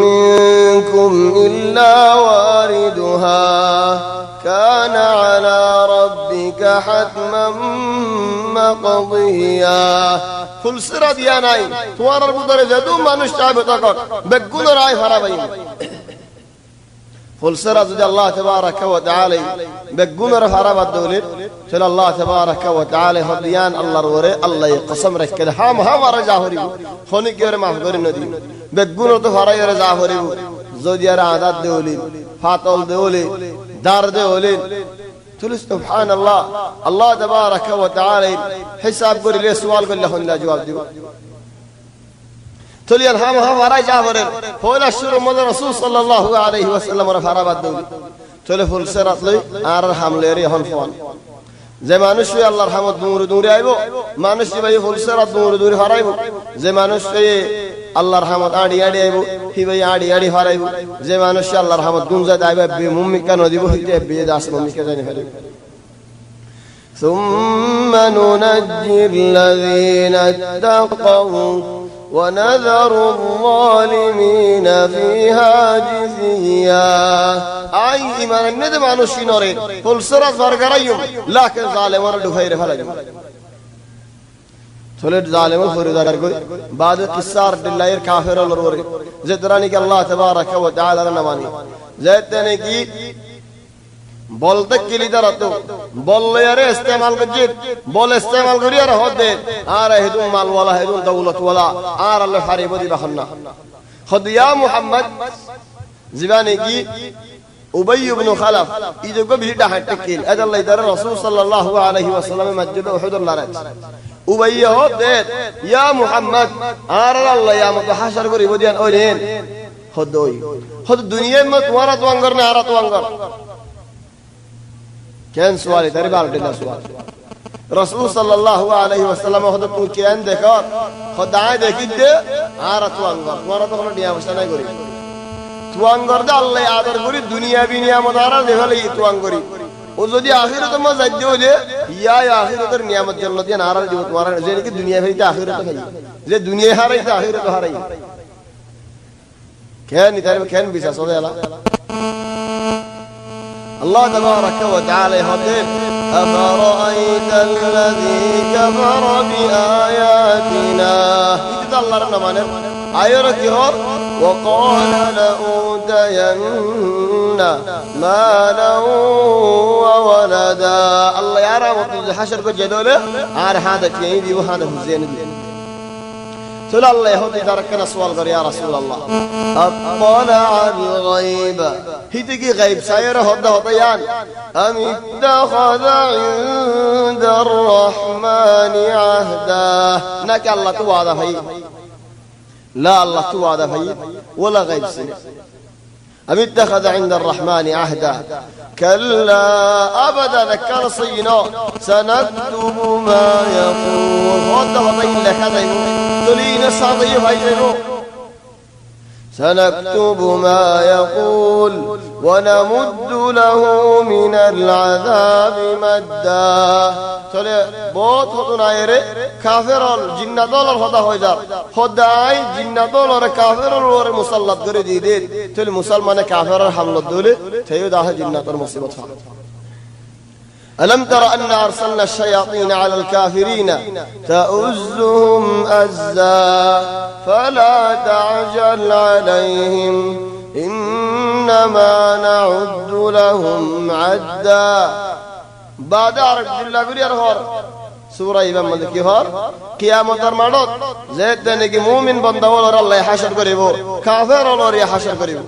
منكم إلا واردها كان على ربك حتما مقضيا ফুল সিরাত ইয়া নাই তোমার ভিতরে যদু মানুষ চাইবে তখন বেগুন রায় হারাবাই ফুল সিরাত যদি আল্লাহ তাবারাকা ওয়া তাআলা বেগুন র হারাবাদ দৌলে চল আল্লাহ তাবারাকা ওয়া তাআলা হদিয়ান আল্লাহর ওরে আল্লাহ কসম রাখকে হাম হামার জাহরি খনি কেরে মাফ করে নদি বেগুন তো হারাইর জাহরি যদি আর আদাত দেউলি ফাতল দেউলি দার দেউলি তুল সুবহানাল্লাহ আল্লাহ তাবারাকা ওয়া তাআলা হিসাব করে লে সওয়াল করলে হন্লা জবাব দিব তুলিয়ান হাম হারাই জাহরে হলা শুরু মদ রাসূল সাল্লাল্লাহু আলাইহি ওয়াসাল্লাম র ফারাবাদ দেউলি চলে ফুল সিরাত লই আর হামলে রে হন ফোন যে মানুষ আল্লাহর রহমত দূরে দূরে আইবো মানুষ ভাই ফুল সিরাত দূরে দূরে হারাইবো যে মানুষ আল্লাহর রহমত আড়ি আড়ি আইবো হি ভাই আড়ি আড়ি হারাইবো যে মানুষ আল্লাহর রহমত গুঞ্জা দাইবা বে মুমিকা নদিবো হিতে বে দাস মুমিকা জানি ফেলে ثم ننجي الذين اتقوا ونذر الظالمين فيها جثيا أي إيمان الندم عن الشنوري قل سرت فرقريهم لكن ظالمون دفير فلجم ثلث ظالمون فريدار أرجو بعد قصار دلائر كافر الروري زدراني الله تبارك وتعالى نماني زدني كي বলতে কিলি দাঁড়াতো বললে আরে ইস্তেমাল করছিস বল ইস্তেমাল করি আর হদে আর হেদুন মালওয়ালা হেদুন দৌলতওয়ালা আর আল্লাহ হারিব দিবা খান্না খদ ইয়া মুহাম্মদ জীবানে কি উবাই ইবনে খালাফ ইজগো বিটা হাটে কিল আল্লাহ ইদার রাসূল সাল্লাল্লাহু আলাইহি ওয়াসাল্লাম মসজিদ উহুদ লারাত উবাই হদে ইয়া মুহাম্মদ আর আল্লাহ ইয়া মুতাহাশর করি বদিয়ান ওইন হদই হদ দুনিয়া মে তোমারা তো আঙ্গর মে আরা তো আঙ্গর كان سؤالي ترى بعرف سؤال رسول صلى الله عليه وسلم خد تو كان देखो خدای দেখিতে আর তুয়াঙ্গর তোরা তো কোনো নিয়া বসা নাই করি তুয়াঙ্গর দে আল্লাহ আদর করি দুনিয়া বি নিয়ামত আর দেখালে তুয়াঙ্গরি ও যদি আখিরাতে মা যাইতে হলে ইয়া আখিরাতের নিয়ামত জন্য দিয়ে নারাল দিব তোমার যে কি দুনিয়া ভাইতে আখিরাতে ভাই যে দুনিয়া হারাইতে আখিরাতে হারাই কেন ইতারে কেন বিশ্বাস হবে আল্লাহ الله تبارك وتعالى يهدم أفرأيت الذي كفر بآياتنا يتدلر نمانر آيرك يهر وقال لأوتين مالا وولدا الله يرى وقت حشر كجدوله عار هذا كيدي وهذا الزين سؤال الله يهودي تركنا سؤال قال يا رسول الله أطلع الغيب هيتكي غيب سايرة هذا هطيان أم اتخذ عند الرحمن عهدا نك الله توعد في لا الله توعد في ولا غيب سنة أم اتخذ عند الرحمن عهدا كلا أبدا ذكر صينا سنكتب ما يقول هذا هطين لك هذا تلين الصعيد هيرو سنكتب ما يقول ونمد له من العذاب مدا تلي بوت هتنا يره كافر الجن دولار هذا هيدار خداي جن دولار كافر اور مسلط كر دي دي تل مسلمان كافر حمل دوله تيو ده جنات المصيبه ألم تر أن أرسلنا الشياطين على الكافرين تؤزهم أزا فلا تعجل عليهم إنما نعد لهم عدا بعد عرب جل قرير هور سورة إمام ملكي هور قيامة المرض زيت دنك مؤمن بندول الله يحشر قريبو كافر الله يحشر قريبو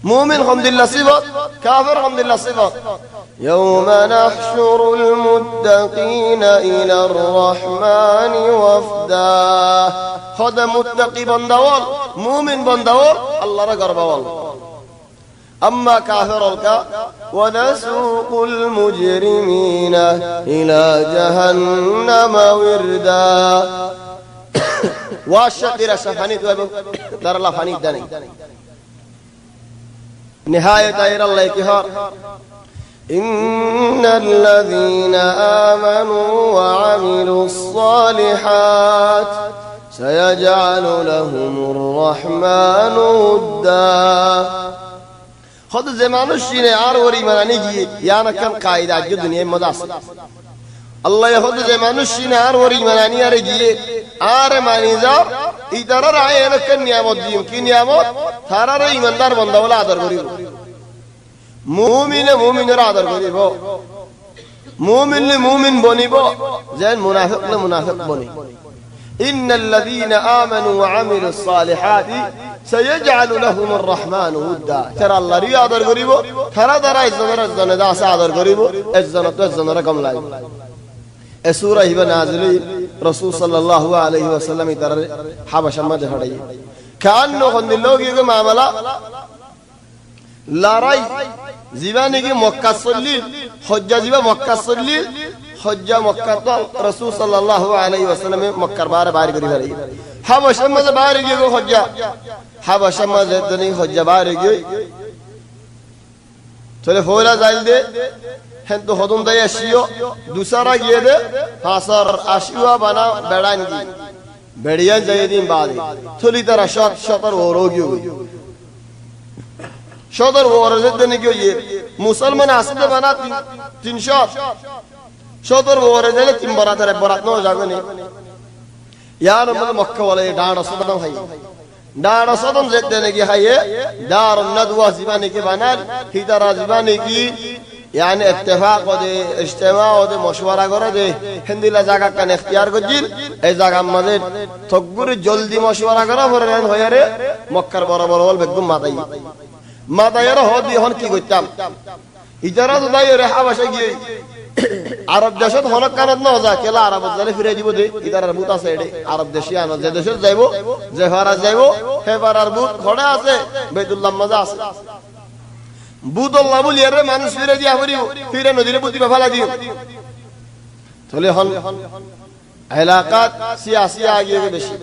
مؤمن حمد الله صفات كافر حمد الله صفات يوم نحشر المتقين إلى الرحمن وفدا خد متقي بندوال مؤمن بندوال الله رقر بوال أما كافر الكا ونسوق المجرمين إلى جهنم وردا واشتر الشفانيت در الله فانيت داني نهاية دائرة الله كهار إن الذين آمنوا وعملوا الصالحات سيجعل لهم الرحمن ودا خد زمان الشيء عاروري مناني جي يانا كان قاعدة الدنيا مداس الله يخد زمان الشيء عاروري مناني أرجي آر مانيزار إدارة رأي لكن نعمت ديم كي نعمت ثارا رأي من دار من دولا عدر قريب مؤمن رادر قريب مؤمن بني بو زين منافق بني إن الذين آمنوا وعملوا الصالحات سيجعل لهم الرحمن ودا ترى الله رياضر قريب ترى درا الزنا دا سادر قريب الزنا رقم لا السورة هي نازلة رسول صلى الله عليه وسلم ترى حبشة ما دخلي كأنه خند اللوج يجوا معاملة لا رأي زبانة كي مكة صليل حجة زبا مكة صليل حجة مكة رسول صلى الله عليه وسلم مكة بار قريب رأي حبشة ما بار يجوا حجة حبشة ما زدني حجة بار يجوا تلي فولا زايل ده هندو خدوم ده يشيو دوسرا يه ده حاصر أشيوا بنا بدانجي বেড়িয়া যাই দিন বাদে থলি তারা শতর ওরোগী শতর ওরজের দিনে কি হইয়ে মুসলমান আসতে বানা 300 শতর ওরজে 3 বরাত রে বরাত নো যাবে নি ইয়ার মক্কা ওয়ালে ডাড় সদন হাই ডাড় সদন যেতে নাকি হাইয়ে দারুন নদওয়া জীবানি কি বানাল কি তারা জীবানি কি यानी इत्तेफाक दे इज्तिमा दे मशवरा करे दे हिंदीला जागा कान इख्तियार करजिल ए जागा मदे थगुर जल्दी मशवरा करा फरेन होय रे मक्कार बराबर हल बेगम माताय रे हदी हन की गइताम इजारा दाई रे हाबाशा गई আরব দেশত হলক কানত না যা কেলা আরব জালে ফিরে দিব দে ইদারার বুত আছে এডে আরব দেশিয়ান যে দেশত যাইবো যে ফারাজ যাইবো হে ফারার বুত খড়া আছে বাইতুল্লাহ মজা আছে বুতুল্লাহ বলি রে মানুষ ফিরে দিয়া পড়িও ফিরে নদীরে বুতি ফেলা দিও তাহলে হল এলাকাত সিয়াসিয়া আগে বেশি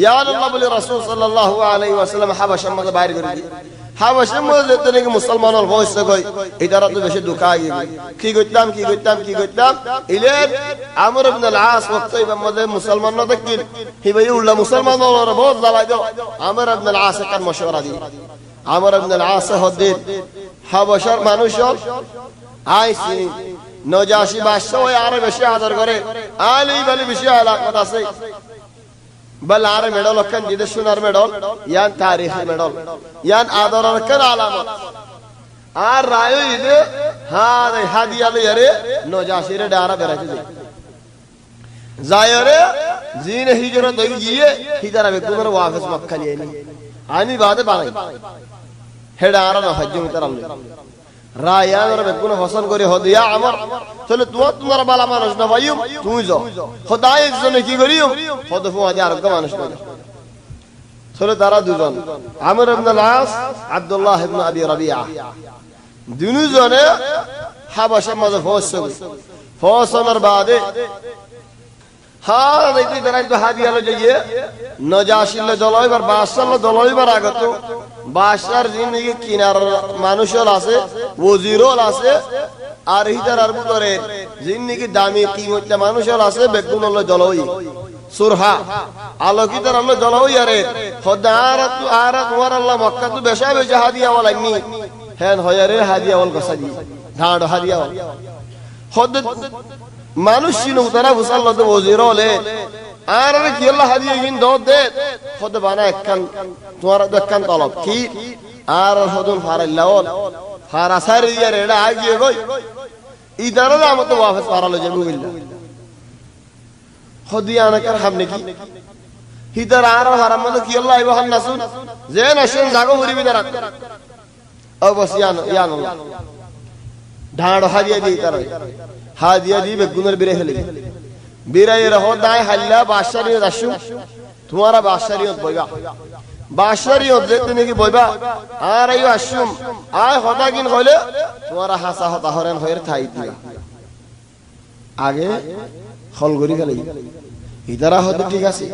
ইয়া আল্লাহ বলি রাসূল সাল্লাল্লাহু আলাইহি ওয়াসাল্লাম হাবাশা মধ্যে বাইর করে দি হাবাশা মধ্যে তেনে কি মুসলমানর বয়স কই ইদারা তো বেশি দুকা আগে কি কইতাম ইলে আমর ইবনে আল আস ওয়াক্ত মধ্যে মুসলমান না দেখিল হি ভাই উল্লাহ মুসলমানর বহুত জ্বালাই দাও আমর ইবনে আল আস কার মশওয়ারা দি আমর ইবনে আল আস হদিন হাবাশার মানুষ আইসি নজাশি বাদশা ওই আরো বেশি আদর করে আলী বলি বেশি আলাকত আছে বল আরে মেডল কান জিদে সুনার মেডল ইয়ান তারিখ মেডল ইয়ান আদর কান আলামত আর রায় ইদে হাদ হাদিয়া লরে নজাশি রে ডারা বেরাতে জায়রে জিন হিজরত হই গিয়ে হিদারা বেকুমর ওয়াফিস মক্কা নিয়ে নি আমি বাদে বানাই হেডা আর না হজ্জুম তারাল রায়ান রে বেগুন হোসেন করে হদিয়া আমর চলে তোমার বালা মানুষ না ভাইও তুই যাও খোদাই একজনে কি করিও খোদ ফুয়াদি আর একটা মানুষ না চলে তারা দুজন আমর ইবনে আল আস আব্দুল্লাহ ইবনে আবি রাবিয়া দুজনে হাবাশা মধ্যে ফসনের বাদে হ্যাঁ দেখি তারাই তো হাদিয়া লো যাইয়ে নজাশিল জলইবার বাদশাহ জলইবার আগত বাদশার জিন্দেগি কিনার মানুষল আছে ওজিরল আছে আর হিতার ভিতরে জিন্দেগি দামি কিমতটা মানুষল আছে বেগুন হলো জলই সুরহা আলোকিতার হলো জলই আরে খোদার তু আর তোমার আল্লাহ মক্কা তু বেশা বেশা হাদিয়া ওয়ালাইনি হেন হয়ারে হাদিয়া ওয়াল গসাদি ধাড় হাদিয়া ওয়াল খোদ মানুষ ছিল তারা মুসাল্লাত ওজিরলে আর কি আল্লাহ হাদিয়া গিন দাও দে খোদ বানা একখান তোমার একখান তলব কি আর হদুন ফারাল্লাওল ফারাসার ইয়ার এডা আগিয়ে গই ইদারা আমত ওয়াফস ফারালো যাবি বিল্লাহ খোদিয়া নাকার হামনে কি হিদার আর হারামত কি আল্লাহ ইবহান নাসুন যে নাসুন জাগো হরিবি দারা অবসিয়ান ইয়ান ঢাড় হাদিয়া দি তার হাদিয়া দি বেগুনের বিরে হেলে বিরাই রহ দাই হাল্লা বাদশারিয়ত আসু তোমারা বাদশারিয়ত বইবা বাদশারিয়ত যেতে নাকি বইবা আর আইও আসুম আয় হতা কিন কইলে তোমারা হাসা হতা হরেন হয়ের ঠাই দিবা আগে খলগরি গেলে ইদারা হতে ঠিক আছে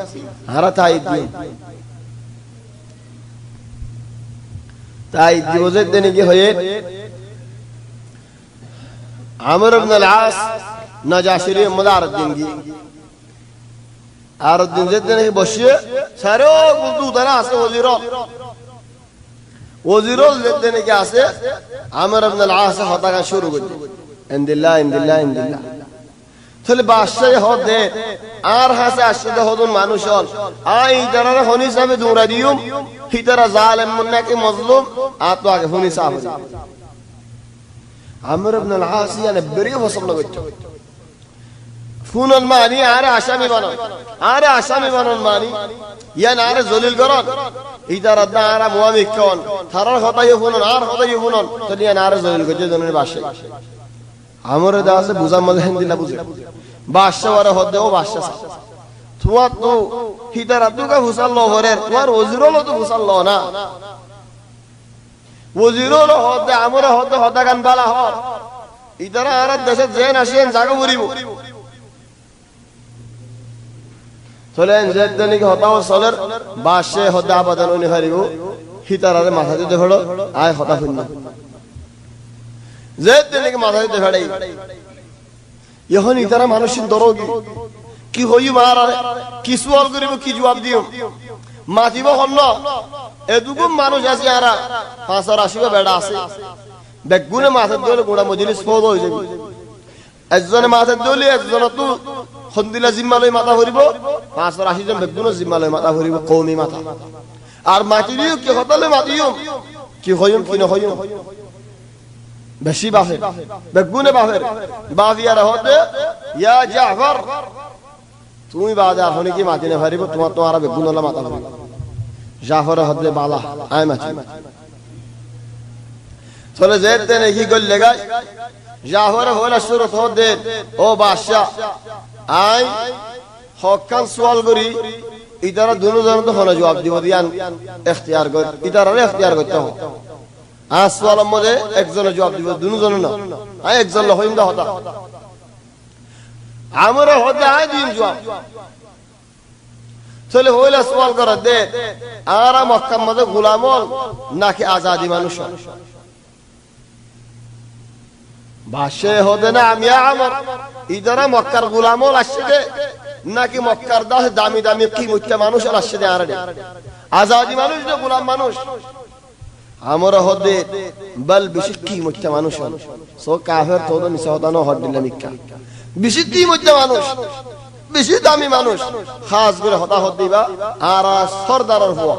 হারা ঠাই দিও তাই দিব যেতে নাকি হয়ে আমর ইবনে আল আস নজাশির মুদারদ্দিন গি আর দিন যেতে নাকি বসিয়ে সারো গুদু তারা আছে ওজিরল যেতে নাকি আছে আমর ইবনে আল আস হতাকা শুরু করে ইনদিল্লাহ তাহলে বাদশাহ হদে আর হাসে আসতে হদুন মানুষ হল আই যারা হনি সাহেব দুরা দিউম হিতারা জালেম মুন্নাকে মজলুম আতো আগে হনি সাহেব আমর ইবনে আল আস ইয়ানে বেরিয়ে ফসল করতে ফুনল মানি আরে আসামি বানন মানি ইয়া নারে জলিল করন ইদার আদা মুয়ামিক কোন থারার হতাই ফুনন আর হতাই ফুনন তো ইয়া নারে জলিল করতে জনের বাসে আমর দাসে বুঝা মধ্যে হিন্দিলা বুঝে বাদশা ওরে হদে ও বাদশা তুয়া তো হিদার আদুকা ফুসাল্লো হরে তোমার ওজিরল তো ফুসাল্লো না ওজিরল হদে আমর হদে হদা গান বালা হর ইদারা আর দেশে জেন আসেন জাগো বরিব চলেন যেদিন কি হতাও চলের বাসে হদা আবাদন উনি হারিব হিতারারে মাথা দিতে ফেলো আয় হতা ফুন্ন যেদিন কি মাথা দিতে ফেড়াই এখন ইতারা মানুষের দরগি কি হই মারা কি সোয়াল করিব কি জবাব দিও মাতিব হন্ন এদুগু মানুষ আছে আরা 580 বেড়া আছে বেগুনে মাথা দলে গোড়া মজলিস ফল হই যাবে একজনে মাথা দলে একজন তো খন্দিলা জিম্মালয় মাথা ভরিব 580 জন বেগুনে জিম্মালয় মাথা ভরিব কওমি মাথা আর মাটিরিও কি হতালে মাতিও কি হইম কি না হইম বেশি বাহে বেগুনে বাহের বাভিয়ার হতে ইয়া জাফর তুমি বাজার হনি কি মাতিনে ভরিব তোমার তো আর বেগুনলা মাথা ভরিব জাফর হদলে বালা আয় মাছি চলে যেতে নাকি গল্লে গায় জাফর হলা শুরু হদে ও বাদশা আই হকান সওয়াল করি ইদারা দুনো জন তো হলো জবাব দিব দিয়ান ইখতিয়ার কর ইদারা ইখতিয়ার করতে হবে আজ সওয়ালের মধ্যে একজনের জবাব দিব দুনো জন না আই একজন হইম দা হতা আমরা হতে আই দিন জবাব চলে হইলা সওয়াল করে দে আর মক্কার মধ্যে গোলামল নাকি আজাদি মানুষ ভাষে হতে না আমি আমর ইদারা মক্কার গোলামল আসছে নাকি মক্কার দামি দামি কিমুত্তা মানুষ আসছে আর আজাদি মানুষ না গোলাম মানুষ আমরা হতে বল বেশি কিমুত্তা মানুষ সো কাফের তো নিসাদানো হট দিলা মিক্কা বেশি কিমুত্তা মানুষ বেশি দামি মানুষ খাস করে হতা হত দিবা আর সরদারের হুয়া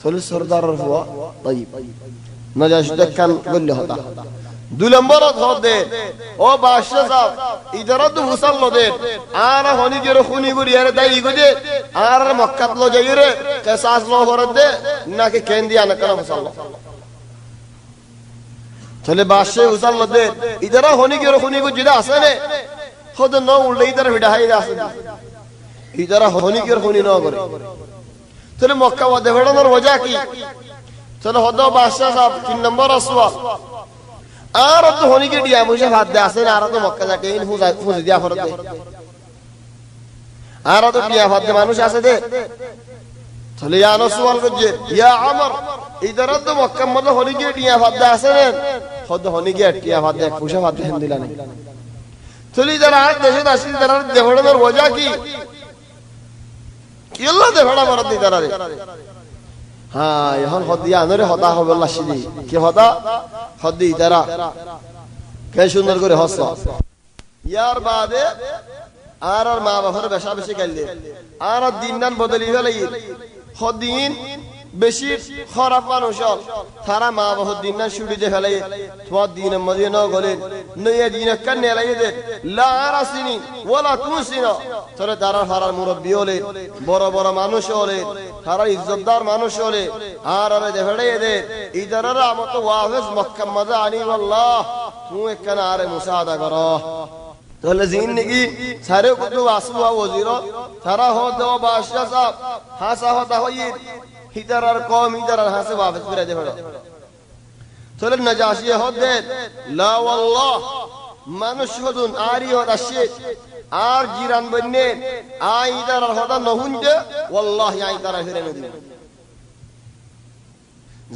চলে সরদারের হুয়া তাইব নজাশ দেখান বললে হতা দুই নম্বর হতে ও বাদশা সাহেব ইদারা তো হুসাল লদে আর হনি গের খুনি গুরি আরে দাই গদে আর মক্কাত লো যাইরে কেসাস লো হরদে নাকি কেন্দিয়া না কোন হুসাল চলে বাদশা হুসাল লদে ইদারা হনি গের খুনি গু জিদা আছে নে খোদ ন উল্লে ইদারা ভিডা হাই আছে ইদারা হনি গের খুনি ন করে চলে মক্কা ওয়াদে ভেড়ানোর ওজা কি চলে হদ বাদশা সাহেব 3 নম্বর আসওয়া আর তো হনি কে দিয়া মুজে হাত দে আসে আর তো মক্কা যাকে ইন ফুজ দিয়া ফরত দে আর তো দিয়া হাত দে মানুষ আছে দে চলে আনো সওয়াল করছে ইয়া আমর ইদার তো মক্কা মধ্যে হনি কে দিয়া হাত দে আসে নে খোদ হনি কে দিয়া হাত দে ফুজা হাত দে দিলা না চলে যারা আর দেশে আসি তারা দেহড়ানোর ওজা কি কিল্লা দেহড়া মারত দি তারা রে হ্যাঁ এখন হদিয়া আনরে হতা হবে লাশিদি কি হতা হদি তারা কে সুন্দর করে হস ইয়ার বাদে আর মা বাবার বেশা বেশি গাইলে আর দিন নান বদলি হলাই হদিন বেশি খারাপ মানুষ তারা মা বাবার দিন নান শুড়ি দে ফেলাই তোমার দিনের মধ্যে ন গলে নয়া দিন কান নেলাই দে লা আরাসিনি ওয়ালা তুসিনা তরে তারা হারার মুরব্বি হলে বড় বড় মানুষ হলে তারা ইজ্জতদার মানুষ হলে আর আরে দে ফেলাই দে ইদারার আমত ওয়াফিস মক্কা মজা আনি আল্লাহ তুই কেন আরে মুসাদা করো তাহলে জিন্দেগি সারে কুতু আসওয়া ওজির তারা হ দো বাদশা সাহেব হাসা হতা হই হিদারার কওম হিদারার হাসে ওয়াফিস করে দে ফেলো চলে নজাশি হদে লা ওয়াল্লাহ মানুষ হদুন আরি হদাশে আর জিরান বন্নে আইদারার হদা নহুনদে ওয়াল্লাহি আইদারা ফিরে নদি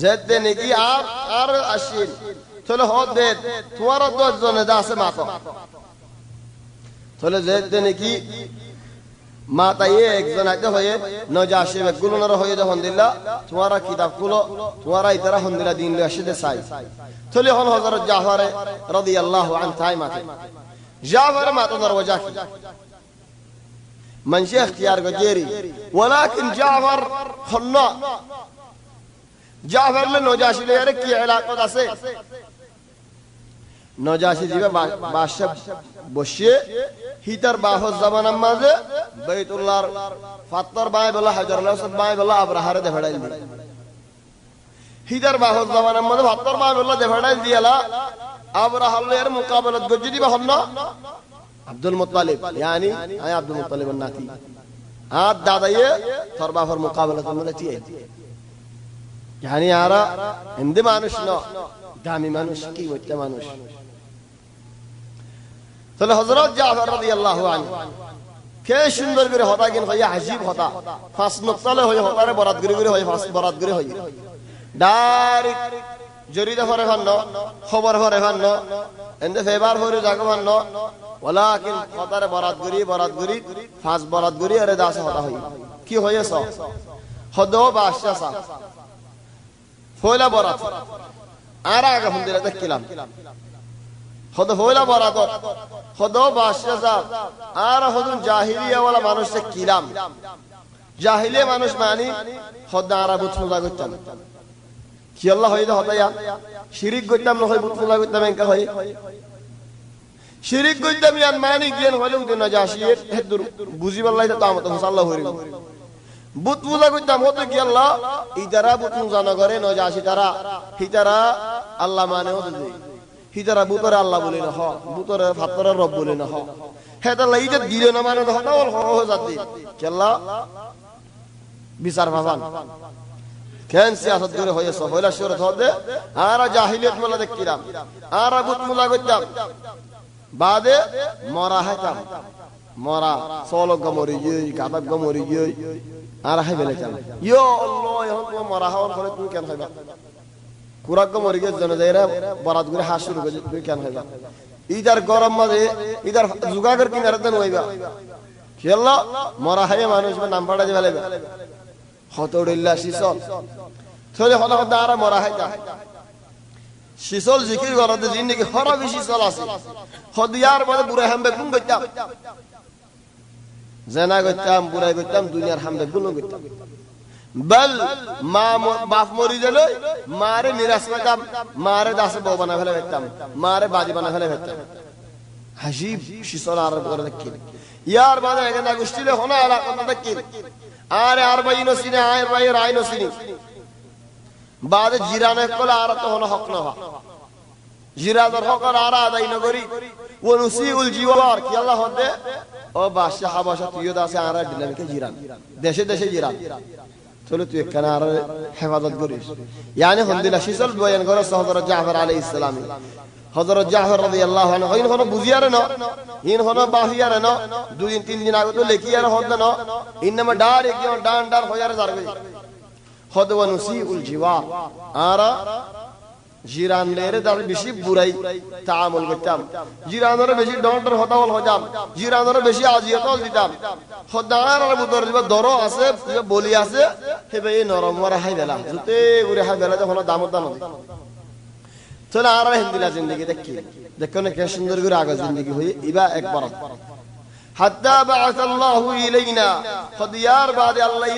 যেতে নাকি আর আসিন চলে হদে তোমার 10 জন দাসে মাতো চলে যেতে নাকি মাতায়ে একজন আইতে হয়ে নজাশি বেগুলোনার হয়ে যখন দিলা তোমারা কিতাব গুলো তোমারা ইতারা হন্দিলা দিন লয়ে আসে চাই চলে হন হযরত জাফর রাদিয়াল্লাহু আনহু তাই মাতে জাফর মাতার ওজা কি من شيخ اختيار قديري ولكن جعفر خنا جعفر لنجاشي ليرك كي علاقة داسه نجاشي جيبه باشب بوشي هيتر باهو زمان مازه بيت الله فطر باي بالله حجر الاسود باي بالله ابرهار ده فدايل دي هيتر باهو زمان مازه فطر باي بالله ده فدايل ديلا ابرهار لير مقابله گجدي بخنا عبد المطلب يعني اي عبد المطلب الناتي هاد دادايه تربا فر مقابله الملتي يعني يارا عند مانوش نو دامي مانوش كي وجه مانوش তাহলে হযরত জাফর রাদিয়াল্লাহু আনহু কে সুন্দর করে হতা কিন হয় আজীব হতা ফাস নকতালে হয় হতারে বরাতগিরি করে হয় ফাস বরাতগিরি হয় ডাইরেক্ট জরিদা ফরে খান্ন খবর ফরে খান্ন এন্ড ফেভার ফরে জাগো খান্ন ওয়ালাকিন খতারে বরাত গরি ফাজ বরাত গরি আরে দাসে হতা হই কি হয়েছ হদো বাদশাহ ফয়লা বরাত আর আগে হুন্দিরা দেখিলাম হদ ফয়লা বরাত হদো বাদশাহ আর হদুন জাহিলিয়া ওয়ালা মানুষে কিলাম জাহিলিয়া মানুষ মানি হদ আর বুত পূজা করতাম কি আল্লাহ হইদা হতায়া শিরিক করতাম না হয় বুত পূজা করতাম এনকা হয় শিরিক করতাম ইয়ান মানি জ্ঞান হলেও দিন নাজাশিয়ের হেদুর বুঝি বললাই তো আমত আল্লাহ হইরি বুত পূজা করতাম হতো কি আল্লাহ ইদারা বুত পূজা না করে নাজাশি তারা হিতারা আল্লাহ মানে হতো হিতারা বুতরে আল্লাহ বলে না হ বুতরে ফাতরে রব বলে না হ হেতা লাইতে দিলে না মানে হতো ওল হ জাতি কি আল্লাহ বিচার ভাবান কেন সিয়াসত করে হয়েছে হইলা শরত হদে আর জাহিলিয়ত মেলা দেখিলাম আর বুত পূজা করতাম বাদে মরা হাইতাম মরা সলক গমরি গই কাবাব গমরি গই আর হাই বেলেতাম ইয়ো আল্লাহ এখন তুমি মরা হওয়ার পরে তুমি কেন খাইবা কুরাক গমরি গই জনে যাইরা বরাত করে হাস শুরু করে তুমি কেন খাইবা ইদার গরম মাঝে ইদার জুগাগর কিনারে দেন হইবা কি আল্লাহ মরা হাইয়ে মানুষ নাম পড়া যাবে হতড়িল্লা শিসল থলে হলা হদা আর মরা হাইতাম শিসল জিকির করতে জিন্দেগি হরা বেশি শিসল আছে হদিয়ার বলে বুড়া হামবে গুণ করতাম জেনা করতাম বুড়াই করতাম দুনিয়ার হামবে গুণ করতাম বল মা বাপ মরি গেল মারে নিরাশ পেতাম মারে দাসে বউ বানা ফেলে ফেলতাম মারে বাজি বানা ফেলে ফেলতাম হাসিব শিসল আর করে দেখি ইয়ার বাদে এখানে গোষ্ঠীলে হনা আলা কথা দেখি আরে আর বাইনো সিনে আয় ভাই রাইনো সিনি বাদে জিরানে কল আর তো হলো হক না জিরাদার হক আর আদায় না করি ওনুসিউল জিওয়ার কি আল্লাহ হদে ও বাদশা হাবাসা তুইও দাসে আর দিলাম কে জিরান দেশে দেশে জিরান চলো তুই একখানা আর হেফাজত করিস ইয়ানি হন্দিলা শিসল বয়ান করে হযরত জাফর আলাইহিস সালাম হযরত জাফর রাদিয়াল্লাহু আনহু ইন হলো বুঝিয়ারে না ইন হলো বাহিয়ারে না দুই দিন তিন দিন আগে তো লেখিয়ার হদ না ইনমা ডার এক ডান ডার হয়ারে জারবে হদ ওনুসিউল জিওয়ার আর জিরান লেরে দাল বেশি বুড়াই তাআমুল করতাম জিরানের বেশি ডন্ডর হতাওল হজাম জিরানের বেশি আজিয়াতল দিতাম খদার আর বুদর দিবা দরো আছে বলি আছে হেবে এই নরম মরা হাই বেলা জুতে গুরে হাই বেলা যখন দামত দাম চলে আর হিন্দিলা জিন্দেগি দেখি দেখো না কে সুন্দর করে আগা জিন্দেগি হই ইবা একবার হাত্তা বাআসাল্লাহু ইলাইনা খদিয়ার বাদে আল্লাহ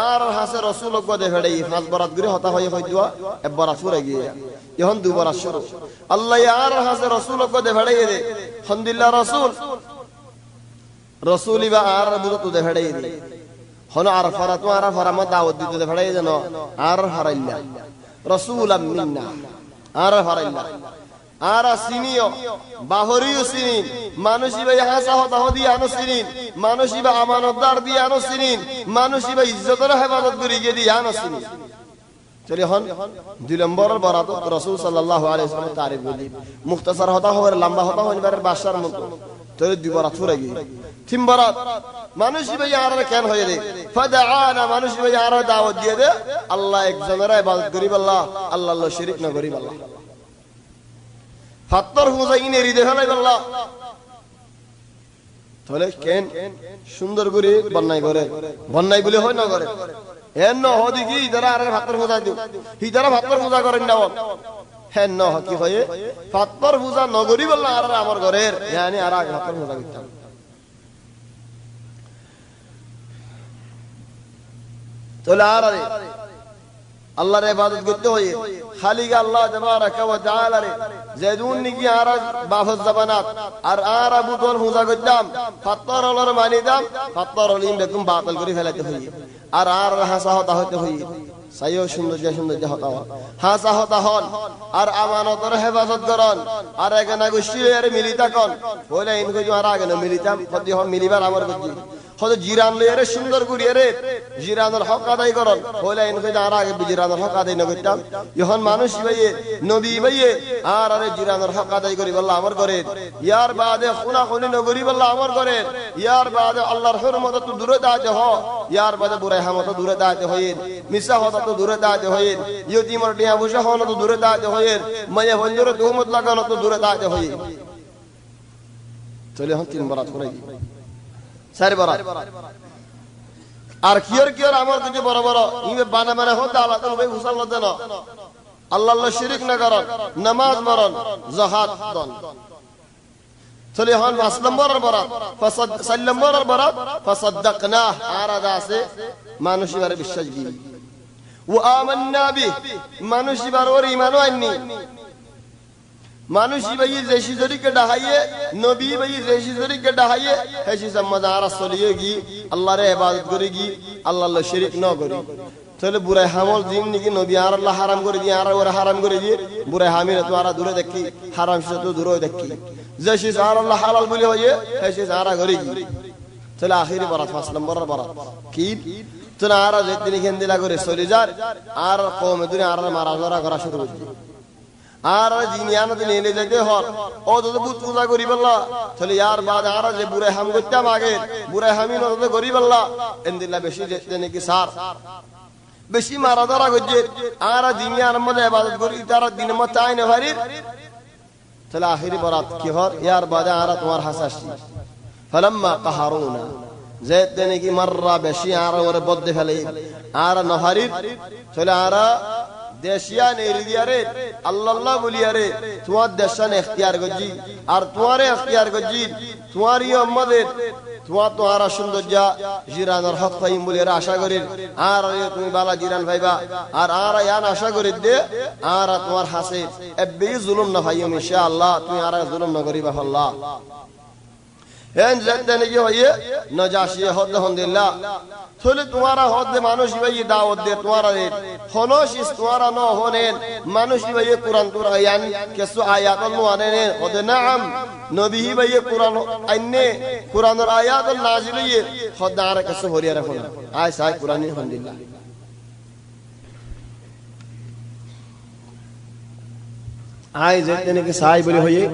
আর হাসে রাসূল গদে ফেড়ে ফাজ বরাত করে হতা হয়ে হইদুয়া একবার সুরে গিয়ে এখন দুবার শুরু আল্লাহ আর হাসে রাসূল গদে ফেড়ে দে আলহামদুলিল্লাহ রাসূল ইবা আর বুদত দে ফেড়ে দে হন আর ফরাত আর ফরামা দাওয়াত দিতে ফেড়ে যেন আর হারাইল্লা রাসূলাম মিন্না আর হারাইল্লা আর সিনিও বাহরিও সিনিন মানুষিবা হাসা হতা হদি আনো সিনিন মানুষিবা আমানতদার দি আনো সিনিন মানুষিবা ইজ্জতের হেফাজত করি গিয়ে দি আনো সিনিন চলে হন 2 নম্বর বরাত রাসূল সাল্লাল্লাহু আলাইহি ওয়াসাল্লাম তারিফ বলি মুখতাসার হতা হবে লম্বা হতা হবে এবারে বাদশার মতো চলে 2 বরাত ফুরে গিয়ে 3 বরাত মানুষিবা আর কেন হয়ে দে ফাদাআনা মানুষিবা আর দাওয়াত দিয়ে দে আল্লাহ একজনের ইবাদত করিব আল্লাহ আল্লাহ শিরিক না করিব আল্লাহ ফাত্তর হুজাইনে রিদে ফেলাই আল্লাহ তাহলে কেন সুন্দর করে বন্যাই করে বন্যাই বলে হয় না করে এন হদি কি যারা আর ফাত্তর হুজাই দিও হি যারা ফাত্তর হুজা করেন না হেন ন কি হয় ফাত্তর হুজা নগরি বললা আর আমার ঘরের ইয়ানি আর আগে ফাত্তর হুজা করতাম তাহলে আর আল্লাহর ইবাদত করতে হয় খালিক আল্লাহ তাবারাকা ওয়া তাআলা রে যেদুন নিকি আর বাফজ জাবানাত আর আবু দর হুজা করতাম ফাত্তর হলর মানিদাম ফাত্তর হলিম বেকুম বাতিল করে ফেলাতে হয় আর হাসা হতা হতে হয় সাইও সুন্দর হতা হাসা হতা হন আর আমানতের হেফাজত করন আর এখানে গোষ্ঠী এর মিলিতা কোন বলে ইন কই আর আগে না মিলিতাম কদি হন মিলিবার আমার গজি হদ জিরান লয়ের সুন্দর করিয়ে রে জিরানের হক আদায় করন বলে ইন কই আর আগে জিরানের হক আদায় না করতাম ইহন মানুষ ভাইয়ে নবী ভাইয়ে আর আরে জিরানের হক আদায় করি বললা আমার করে ইয়ার বাদে খুনা খুনি নগরি বললা আমার করে ইয়ার বাদে আল্লাহর হুরমত তো দূরে দাইতে হ ইয়ার বাদে বুরাই হামত দূরে দাইতে হইন মিসা হতা তো দূরে দাইতে হইন ইয়তিমর টিয়া বুশা হন তো দূরে দাইতে হইন মায়া বন্ধুর তুহমত লাগানো তো দূরে দাইতে হইন চলে হন 3 বরাত করে 4 বরাত আর কিয়র আমার কিছু বড় বড় ইবে বানা মানে হতে আল্লাহ তাআলা ভাই হুসাল দেন আল্লাহ শিরিক না করেন নামাজ পড়েন জিহাদ দেন চলে হন 5 নম্বরের বরাত 4 নম্বরের বরাত ফাসাদদাকনা আরাদা আছে মানুষ এবারে বিশ্বাস কি ওয়া আমান্না বি মানুষ এবারে ওর ঈমান আননি মানুষ ভাই জেসি জরিকে ডাহাইয়ে নবী ভাই জেসি জরিকে ডাহাইয়ে হেসি সম্মাদারা চলিয়েগি আল্লাহর ইবাদত করেগি আল্লাহর শিরিক না করি তাহলে বুড়া হামল জিন নাকি নবী আর আল্লাহ হারাম করে দিয়ে আর ওরা হারাম করে দিয়ে বুড়া হামির তো আর দূরে দেখি হারাম সে তো দূরে দেখি জেসি আর আল্লাহ হালাল বলে হইয়ে হেসি সারা করেগি তাহলে আখিরি বরাত 5 নম্বরের বরাত কি তোরা আর যেদিন খেন্দিলা করে চলে যার আর কওমে দুনি আর মারা ধরা করা শুরু করে আর জিনিয়ানো দিন এনে যেতে হর ও তো বুত পূজা করি বললা তাহলে ইয়ার বাদ আর যে বুড়ে হাম করতাম আগে বুড়ে হামি নজর করি বললা এন্দিল্লা বেশি যেতে নাকি সার বেশি মারা ধরা করছে আর জিনিয়ার মধ্যে ইবাদত করি তারা দিনের মধ্যে আইনে ভারি তাহলে আখিরি বরাত কি হর ইয়ার বাদ আর তোমার হাসাসি ফালাম্মা কাহারুনা যেতে নাকি মাররা বেশি আর ওরে বদে ফেলে আর নহারি তাহলে আর দেশিয়া নেরিদিয়ারে আল্লাহ বলিয়ারে তোমার দেশান ইখতিয়ার গজি আর তোমারে ইখতিয়ার গজি তোমারই উম্মতের তোমার তো আর সৌন্দর্য জিরানের হক পাইম বলিয়ারে আশা করি আর তুমি বালা জিরান ভাইবা আর ইয়ান আশা করি দে আর তোমার হাসে এবি জুলুম না ভাইম ইনশাআল্লাহ তুমি আর জুলুম না করিবা আল্লাহ হেন যেতে কি হইয়ে নজাশি হদ আলহামদুলিল্লাহ তাহলে তোমারা হদ মানুষ ভাই দাওয়াত দে তোমারা হনস তোমারা ন হনেন মানুষ ভাই কুরআন তুরায়ান কিছু আয়াত আনেন হদ নাম নবী ভাই কুরআন আইনে কুরআনের আয়াত নাজিল হইয়ে হদ আর কিছু ভরিয়া রাখো না আয় সাই কুরআন আলহামদুলিল্লাহ আয় যেতে নাকি সাই বলি হইয়ে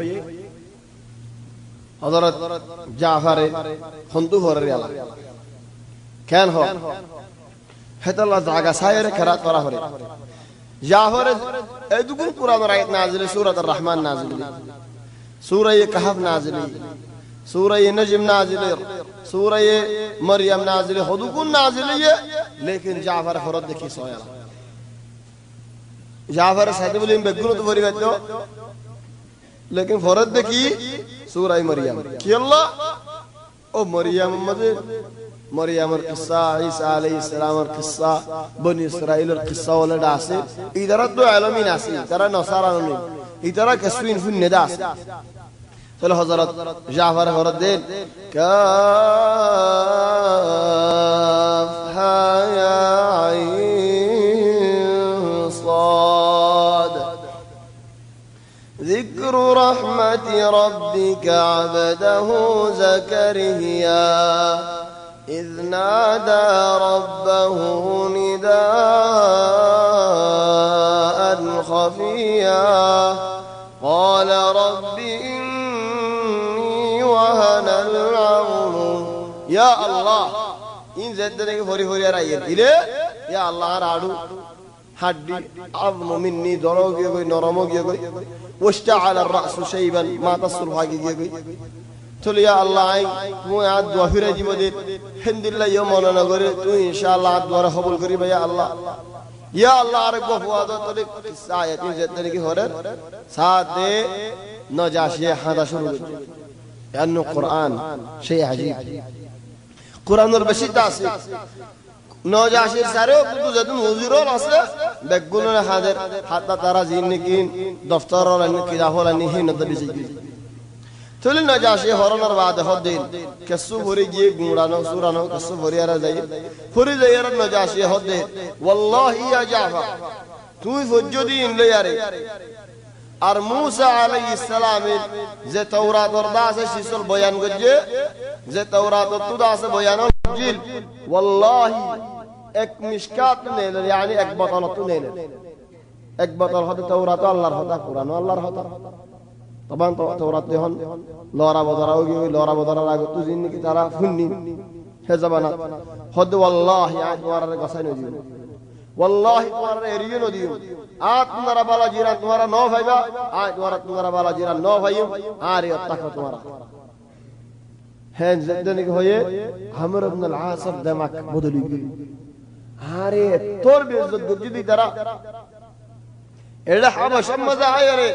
হযরত জাফরে খন্দু হরে আলা কেন হ হেতাল্লাহ জায়গা সায়ের খেরাত করা হরে জাফরে এদুকুন কুরআনের আয়াত নাজিল সূরাতুর রহমান নাজিল সূরা কাহফ নাজিল সূরা নজম নাজিল সূরা মরিয়ম নাজিল হদুকুন নাজিল लेकिन জাফর ফরদ দেখি সোয়া জাফর সাইদ বলিম বেগুন তো ভরি গেতো लेकिन फरद देखी सूरा मरियम कि अल्लाह ओ मरियम किस्सा ईसा अलैहिस्सलाम किस्सा बनी इस्राइल किस्सा वाला डासे इधर तो आलमीन आसी इधर नसारा नहीं इधर कसवीन फिन निदास चलो हजरत जाफर फरद दे काफ हा या आइन साद ذكر رحمة ربك عبده زكريا إذ نادى ربه نداء خفيا قال رب إني وهن العظم يا الله إن زدنك فوري فوري رأيين إليه يا الله رادو হাড্ডি আযম মিন্নি দরো গিয়ে গই নরম গিয়ে গই ওয়াশতাআল আর-রাসু শাইবান মা তাসুল ভাগি গিয়ে গই চলে ইয়া আল্লাহ আই তুই আদ দোয়া ফিরে জীবদে হিন্দিল্লাহ ইয়া মওলানা করে তুই ইনশাআল্লাহ আদ দোয়া কবুল করি ভাই আল্লাহ ইয়া আল্লাহ আর গফওয়াদ তলে আয়াতি যেতে কি হরে সাথে নজাশি হাদা শুরু করে এন্ন কোরআন সেই আজীব কোরআনের বেশি তাসির নজাশির সারেও কিন্তু যখন হুজুরর আছে বেগুনের হাজার হাতা তারা জিন্নিকিন দফতরর আনি কিতাবর আনি হে নদবি জিগি চলে নজাশি হরনের বাদ হদিন কেসু ভরি গিয়ে গুড়ানো সুরানো কেসু ভরি আর যাই ভরি যাই আর নজাশি হদে ওয়াল্লাহি ইয়া জাফা তুই ফজ্জুদিন লয়ারে আর মুসা আলাইহিস সালামের যে তাওরাতর দাসে শিসল বয়ান করছে যে তাওরাতর তো দাসে বয়ান জিল ওয়াল্লাহি এক মিশকাত নেলে يعني এক বোতল তো নেলে এক বোতল হতে তাওরাত আল্লাহর হতা কুরআন আল্লাহর হতা তখন তো তাওরাত যখন লরা বদরাও গই লরা বদরার আগে তো জিন্নি কি তারা ফুন্নি হে জামানা হদ ওয়াল্লাহি আতওয়ার গসাই নজি ওয়াল্লাহি তোমার এরিয়ে নদিও আত তোমারা বালা জিরা তোমারা ন ভাইবা আয় তোমারা বালা জিরা ন ভাইও আর ইত্তাক তোমারা হ্যাঁ যেদিনকে হয়ে আমর ইবনে আল আসর দেমাক বদলি গেল আরে তোর বেইজ্জত যদি তারা এড়া হাবশা মজা আয়রে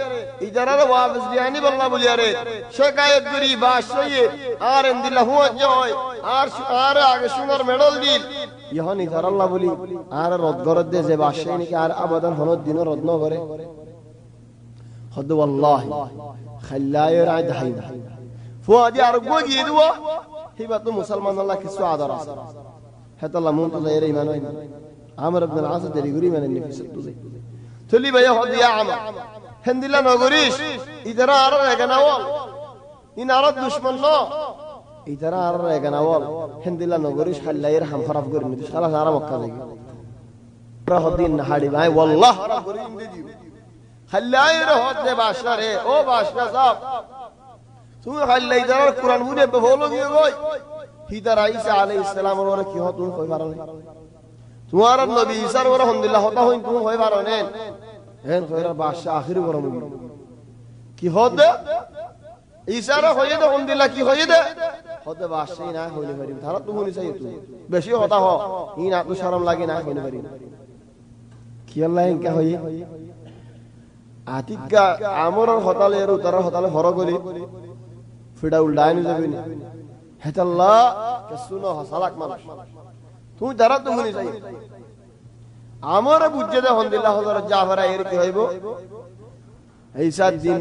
ইজারার ওয়াবিস দিয়ানি বল্লা বলিয়ারে শিকায়ত করি বাশয়ে আর ইন্দিল্লাহ হুয়া জয় আর আগে সুন্দর মেডল দিল ইহন ইজার আল্লাহ বলি আর রদ গরদ দে যে বাশয়ে নাকি আর আবাদান হনদ দিন রদ ন করে হদ ওয়াল্লাহি খাল্লায়র আদ হাইদা ফুয়াদি আর গো গিয়ে দুয়া হিবা তো মুসলমান আল্লাহ কিছু আদর আছে হেতাল্লাহ মুনতাজা এর ঈমান হয় আমর ইবনে আল আস দেরি গরি মানে নিফিস তুজি চলি ভাই হদ ইয়া আমা হেন্দিলা নগরিস ইদারা আর এগানাওয়াল ইন আর দুশমন ন ইদারা আর এগানাওয়াল হেন্দিলা নগরিস খাল্লায়র হাম খারাপ করে নিতে সারা সারা মক্কা লাগি রহদিন হাড়ি ভাই ওয়াল্লাহ করে ইন্দে দিও খাল্লায়র হদ দে বাশারে ও বাশা সাহেব তুমি খাল্লাই দার কুরআন মুনে বলো গিয়ে গই হিদার ঈসা আলাইহিস সালামের ওরে কি হত তুমি কই পারো তোমার নবী ঈসার ওরে আলহামদুলিল্লাহ হতা হই তুমি কই পারো নেন হেন কইরা বাদশা আখিরি গরম কি হদ ঈসার হইয়ে দে আলহামদুলিল্লাহ কি হইয়ে দে হদ বাদশাই না হইলে পারি তারা তুমি নি চাই তুমি বেশি হতা হ ই না তো শরম লাগে না হইলে পারি কি আল্লাহ ইনকা হইয়ে আতিকা আমরর হতালে এর উতার হতালে হর করি ফিডা উল্টাইনি যাবে না হেতাল্লাহ কে শুনো হাসালাক মানুষ তুই যারা তুমি নি চাই আমার বুঝে দে আলহামদুলিল্লাহ হযরত জাফর এর কি হইব এই সাত দিন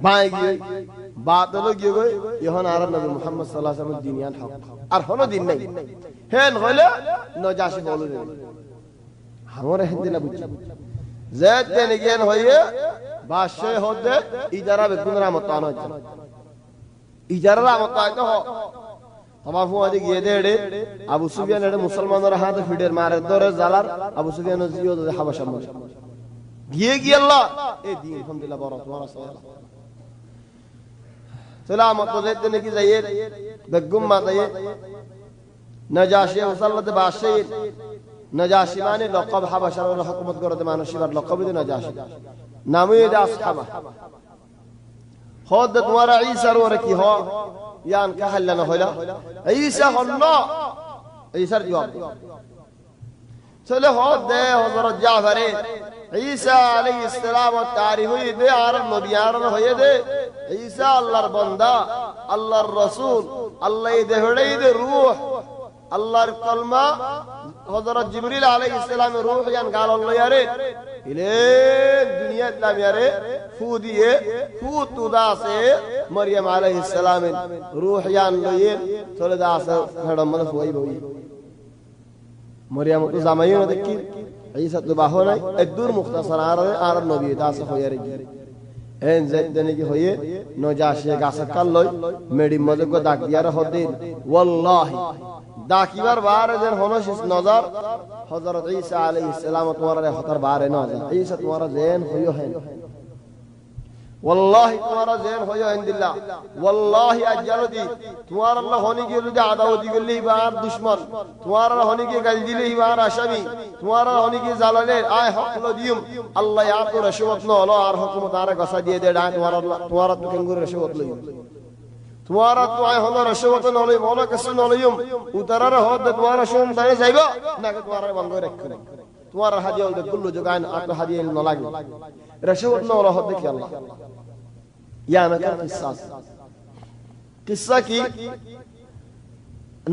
বাই গিয়ে বাদল গিয়ে গই ইহন আর নবী মুহাম্মদ সাল্লাল্লাহু আলাইহি ওয়াসাল্লাম দিনিয়ান হক আর হলো দিন নাই হেন হইলে নজাশি বলু আমার হেদিনা বুঝি জেদ দেন জ্ঞান হইয়ে বাদশাহ হদে ইজারা বেকুন রহমত আনো ইজারা রহমত আইতো হ তমাফু আদি গিয়ে দেড়ে আবু সুফিয়ান এর মুসলমানরা হাত ফিডের মারে ধরে জালার আবু সুফিয়ান জিও দে হাবাশা মধ্যে গিয়ে গিয়ে আল্লাহ এই দিন আলহামদুলিল্লাহ বড় তোমার সালাম সালামত তো যেতে নাকি যাইয়ে বেগম মা যাইয়ে নজাশি মুসাল্লাতে বাদশাহ নজাশি মানে লকব হাবাশার হুকুমত করতে মানুষের লকব দি নজাশি নামে দে আসহাবা হদ তোমারা ঈসার ওরে কি হ ইয়ান কাহাল্লা না হইলা ঈসা হল্লা ঈসার জবাব চলে হদ দে হযরত জাফরে ঈসা আলাইহিস সালাম তারিখ হই দে আর নবী আর হয়ে দে ঈসা আল্লাহর বান্দা আল্লাহর রাসূল আল্লাহ দে হড়াই দে রূহ আল্লাহর কলমা হযরত জিবরিল আলাইহিস সালামের রূহ ইয়ান গাল আল্লাহ ইয়ারে ইলে দুনিয়া ইসলাম ইয়ারে ফু দিয়ে ফু তুদাসে মরিয়ম আলাইহিস সালামের রূহ ইয়ান লয়ে চলে দাসে হেডম মনে ফুই বই মরিয়ম তো জামাইও দেখি ঈসা তো বাহ নাই একদূর মুখতাসার আর নবী দাসে হইয়ারে এন জেদনে কি হয়ে নজাশে গাছে কাল লই মেডি মজে কো ডাক দিয়ার হদিন ওয়াল্লাহি ডাকিবার বারে যেন হনসিস নজর হযরত ঈসা আলাইহিস সালাম তোমারে হতার বারে নজর ঈসা তোমারে জেন হইও হেন ওয়াল্লাহি তোমারে জেন হইও হেন দিল্লাহ ওয়াল্লাহি আজলদি তোমার আল্লাহ হনি কি যদি আদাওতি গলি বার দুশমন তোমার হনি কি গাল দিলি বার আসামি তোমার হনি কি জালালে আয় হক ল দিম আল্লাহ ইয়া তো রশওয়াত ন হলো আর হুকুমত আর গসা দিয়ে দে ডা তোমার আল্লাহ তোমার তো কেঙ্গুর রশওয়াত লই তোমারা তো আয় হলো রশওয়াত নলই বলো কিছু নলইম উতারার হদ তোমারা শুন তাই যাইবা নাকি তোমারা বন্ধ রাখো তোমার হাদিয়া দে কুল্লু জগান আত হাদিয়া ন লাগে রশওয়াত ন হলো হদ কি আল্লাহ ইয়া মাকান কিসসা কি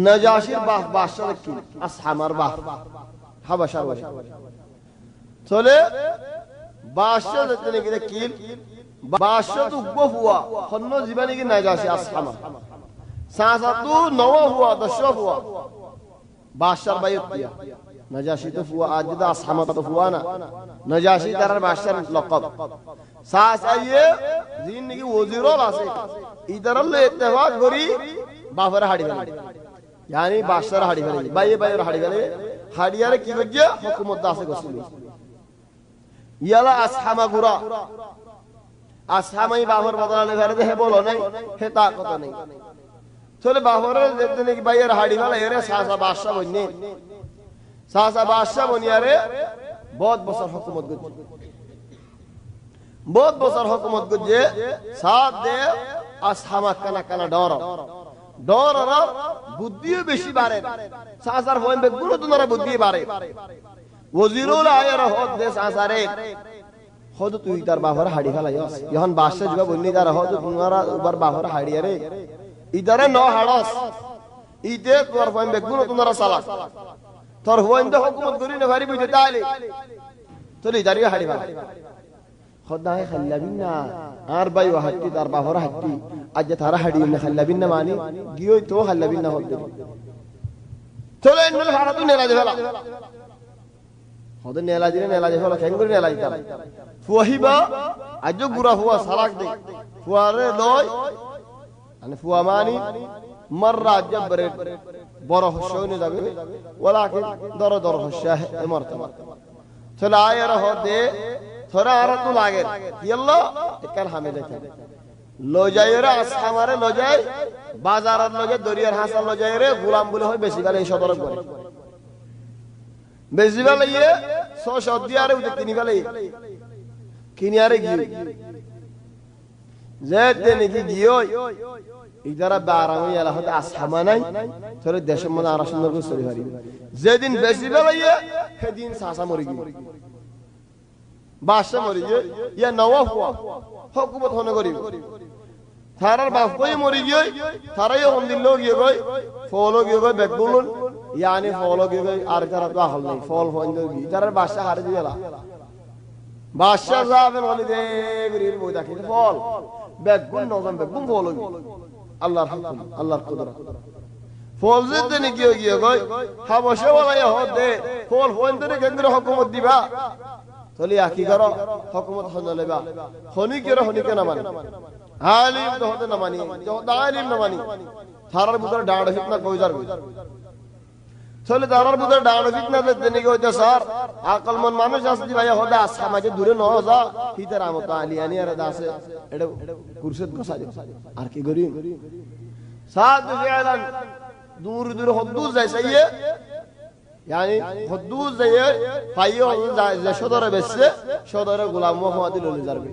নজাশির বাদশাহ কি আসহামার বাহ হাবাশার বাহ চলে বাদশাহ যেতে কি কিল বাদশাহ তো গফুয়া হন্ন জীবনে কি নজাশি আসহামা সাসাতু নওয়া হুয়া দশরা হুয়া বাদশার বাইতিয়া নজাশি তো ফুয়া আজদা আসহামা তো ফুয়া না নজাশি তার বাদশার লকব সাসাইয়ে জিন্দেগি ওজিরল আছে ইদারলে ইত্তেফাক করি বাফার হাড়ি ফেলে यानी बादशाह हाड़ी फैले बाये बाये हाड़ी फैले हाड़ियारे की वजह हुकूमत दासे गसुल याला असहामा गुरा असहामाई बाहर बदलाने फैले है बोलो नहीं है ताकत नहीं चले बाहर देखते नहीं कि बाये हाड़ी फैले यारे सासा बादशाह बनी यारे बहुत बसर हुकूमत गुज्जे साथ दे असहामा कना कना डरो ডর আর বুদ্ধিও বেশি বাড়ে সাসার হইন বেগুলো তোমরা বুদ্ধি বাড়ে ওজিরুল আয়ার হদ দে সাসারে হদ তুই তার বাহর হাড়ি ফেলাইস যখন বাদশা যুগ বন্নি তার হদ তোমরা উবার বাহর হাড়ি আরে ইদারে ন হাড়স ইতে তোর হইন বেগুলো তোমরা সালাস তোর হইন দে হুকুমত করি না ভারি বুঝে তাইলে তোর ইদারে হাড়ি ফেলা খোদায় খাল্লাবিনা আর ভাই ওয়াহতি তার বাহর হাতি আজ তারা হাড়ি না খাল্লাবিনা মানি গিয়ে তো খাল্লাবিনা হদ চলে ইনল ভারতু নেলা দেলা হদ নেলা দিনে নেলা দেলা কেন করে নেলা দিতা ফুহিবা আজ গুরা হুয়া সালাক দে ফুয়ারে লয় মানে ফুয়া মানি মাররা জবরে বড় হশনে যাবে ওয়ালাকিন দর দর হশাহ মরতবা চলে আয়ার হদে थोड़ा आरत तो लागे यल्लो इकर हमें देखे लो जाए रे हमारे लो जाए बाजार लो जाए दरियार हासल लो जाए रे गुलाम बोले हो बेसी वाले सदर करे बेसी वाले ये 100 शब्दिया रे उधर किनी वाले किनी आरे गियो जेते ने की गियो इधर 12 में याला होता असहमा नहीं थोड़े देश में आरा सुंदर को सरी हरी जे दिन बेसी वाले ये हे दिन सासा मरी गियो बादशाह मरी गए या नवाब हुआ हुकूमत होने करी थारार बाप कोई मरी गए थारा ये हम दिन लोग ये गए फॉलो ये गए बैकबोलन यानी फॉलो ये गए आर्कर तो हल नहीं फॉल होने दोगी थारार बादशाह हार दिया ला बादशाह साहब ने वाली दे गरीब बोला कि फॉल बैकबोल नौजम बैकबोल फॉलो अल्लाह कुदरत फॉल से देने की होगी गए हाबशे वाला ये होते फॉल होने देने के अंदर हुकूमत दिबा तोली आकी करो हुकूमत होने लेबा होनी करो होनी के न मानी आलिम तो होते न मानी जो आलिम न मानी थारार बुदर डाड़ हितना कोई जर तोले थारार बुदर डाड़ हितना देने के वजह सर अकलमंद मानुष असली भाई होदा समाजे दूरे न हो जा हितर आमत आलियानी अरे दासे एडे कुर्सित को साजे आर की गरी साथ फिलन दूर दूर हदूद जैसे ये यानी हदूद जये फाइयो शदरे बेसे शदरे गुलाम मोहम्मद लोले जारबे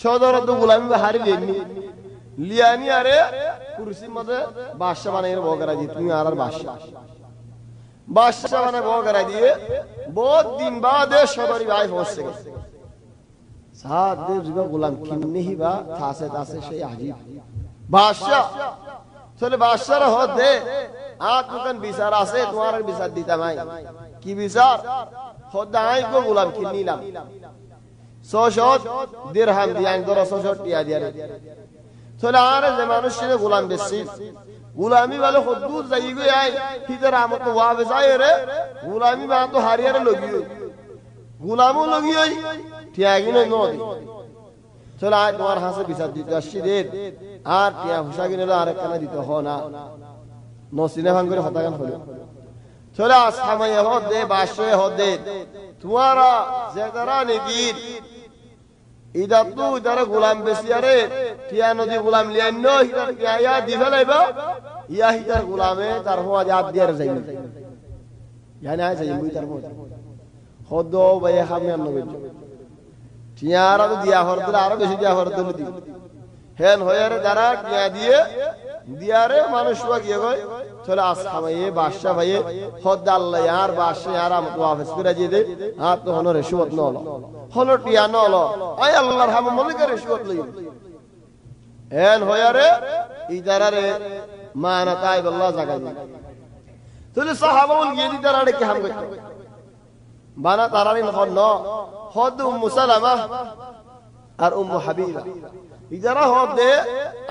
शदरे तो गुलामी हारि लेनी लियानी अरे कुर्सी मदे बादशाह बने बोगरा दी तुम यार बादशाह बने बोगरा दिए बहुत दिन बाद शदरी भाई होश से साथ दे जुगा गुलाम किन्ने ही बा थासे तासे शे अजीब बादशाह चले बादशाह हो दे आप तुकन बिसार आसे तुम्हारा बिसार दीता माई की बिसार खुदा आई को गुलाम किन्नी लाम 100 शोट दिरहम दिया इन 200 शोट दिया दिया चले आरे जमानुष्य ने गुलाम बेसी गुलामी वाले खुदूद जाई गए आए इधर आमत को वापस आए रे गुलामी में तो हारियारे लोगी गुलामों लोगी आई त्यागी ने नो दी चलो आज तुम्हारे हाथ से बिसार दीता शिदे आर त्या हुशागी ने आरे करना दीता हो ना नो सिने भांगरे हतागन होलो चलो समय हो दे बादशाह हो दे तुम्हारा ज़ेदरा निगीर इधर तू इधर गुलाम बेसियारे क्या नदी गुलाम लिया नो इधर क्या या दिफले बा या इधर गुलामे तार हो आजाद दिया रजाई यानी आए जाइए मुझे तार हो खुदो भाई हम यार नबी चियारा तो दिया हर दिल आरा बेसी दिया हर दिल दी हेन हो यार जरा क्या दिए दिया रे मानुष्य किए गए चलो आसमां ये बादशाह भाई खुद अल्लाह यार बादशाह यार हम तो वापस फिर जी दे आप तो होनो रिश्वत न लो होनो टिया न लो आय अल्लाह हम मलिक रिश्वत ली हेन हो यार इधर रे माना ताइब अल्लाह जगह दी चलो सहाबा उन ये इधर आड़े के हम गए बाना तारानी न खुद उम्मु सलमा और उम्मु हबीबा इधर हो दे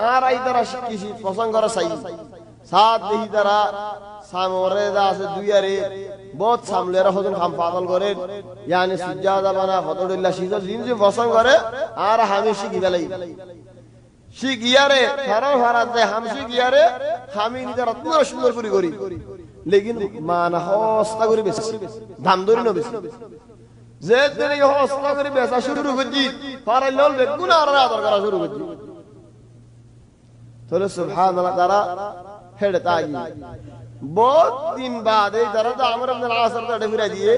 आरा इधर किसी पसंद करो सही साथ दे इधर सामोरे दासे दुयारे बहुत सामले रहो तुम हम पागल करे यानी सुजादा बना फतोड़िल्ला शीज़ो जिनसे पसंद करे आरा हमेशा की गलाई शी किया रे हराम हराम दे हम शी किया रे हमी इधर इतना सुंदर पूरी करी लेकिन माना होस्ता करी बेस धामदोरी न बेस ज़ेद तेरे ये होस्ता करी बेसा शुरू कर दी फारे लोल बेगुना आरा करा शुरू कर दी तो सुभान अल्लाह तारा हेडता ही बहुत दिन बाद इधर तो अमर इब्न अल-आस का डफिरा दिए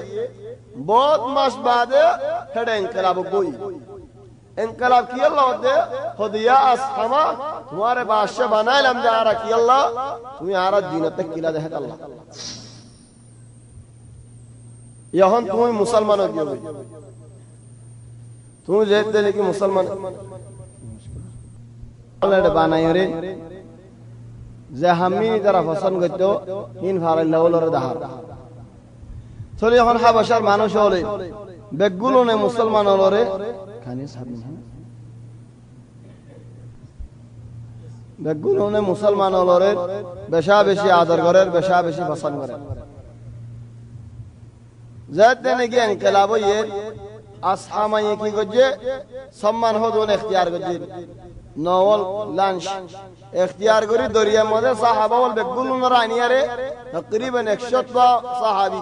बहुत मास बाद हेड इनकलाब कोई इनकलाब की अल्लाह होते खुदिया असहमा तुम्हारे बादशाह बनाए लम्बे आ रहा की अल्लाह तुम्हें आ रहा दीन तक किला दे अल्लाह यहाँ तुम्हें मुसलमान हो गया तुम्हें जेते लेकिन मुसलमान अल्लाह बनाए रे जहमी तरफ हसन गतो इन फारे लवल और दहार चलिए यहाँ हाबशार मानुष होले बेगुलों ने मुसलमान होले खाने साबिन है बेगुलों ने मुसलमान होले बेशा बेशी आदर करे बेशा बेशी पसंद करे ज़ाते ने क्या इनकलाबो ये असहामा ये की गजे सम्मान हो दोनों इख्तियार गजे नॉवल लंच इख्तियार करी दरिया मध्य साहबा वाल बेगुलों ने रानिया रे तकरीबन 100 साहबी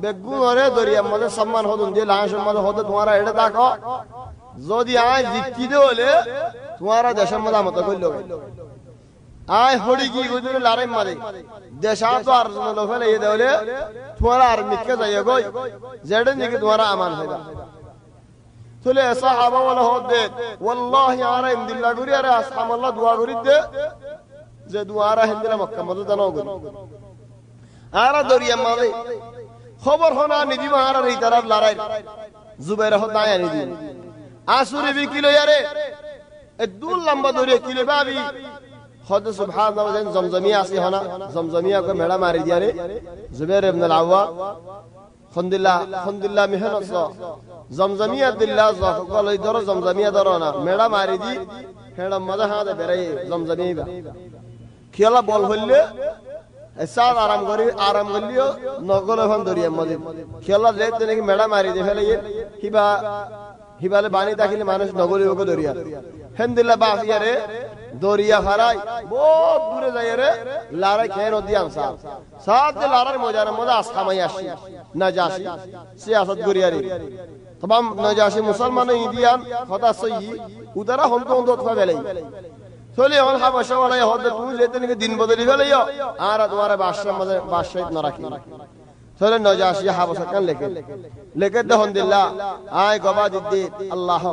बेगुलों रे दरिया मध्य सम्मान हो दोनों लंच मध्य हो तो तुम्हारा एडे ताको जोधी आए जितनी दे वाले तुम्हारा दशम मध्य मत कोई लोग आए होड़ी की गुजरे लारे मारे देशां तो अर्जुन लोफेले ये देवले तुम्हारा आर्मी के जाये कोई जेडन जी की तुम्हारा अमान होगा चले ऐसा हवा वाला हो दे वल्लाह यारा इंदिल्ला गुरी अरे असहाम अल्लाह दुआ गुरी दे जे दुआरा हिंदिला मक्का मधु दनो गुरी आरा दरिया मारे खबर होना निजी महारा रही तरफ लारे जुबैर होता है निजी आसुरी भी किलो यारे दूर लंबा दरिया किलो बाबी खुद सुभान अल्लाह जमजमिया से होना जमजमिया को मेड़ा मारी दिया रे जुबैर इब्न अल-अव्वा खंदिल्ला मेहनत सा जमजमिया दिल्ला सा को ले दरो जमजमिया दरो ना मेड़ा मारी दी हेड़ा मजा हां दे बेरे जमजमिया खेला बॉल होले ऐसा आराम करियो नगले हम दरिया मदे खेला ले देने की मेड़ा मारी दे फेले ये हिबाले बानी ताकिले मानुष नगले को दरिया हिंदिल्ला बाफिया रे दरिया खराई बहुत दूरे जाए रे लारे खेर होती अंसार साथ दे लारे मोजाना मोजा असखामायाशी नजाशी सियासत गुरियारी तमाम नजाशी मुसलमान इंडियन खता सही उधरा हम तो उधर वेले चले हम हाबशा वाला ये होते तू लेते नहीं कि दिन बदली वेले यो आरा तुम्हारे बादशाह इतना रखी चले नजाशी हाबशा कन लेके दहंदिल्ला आए गवा दिद्दी अल्लाह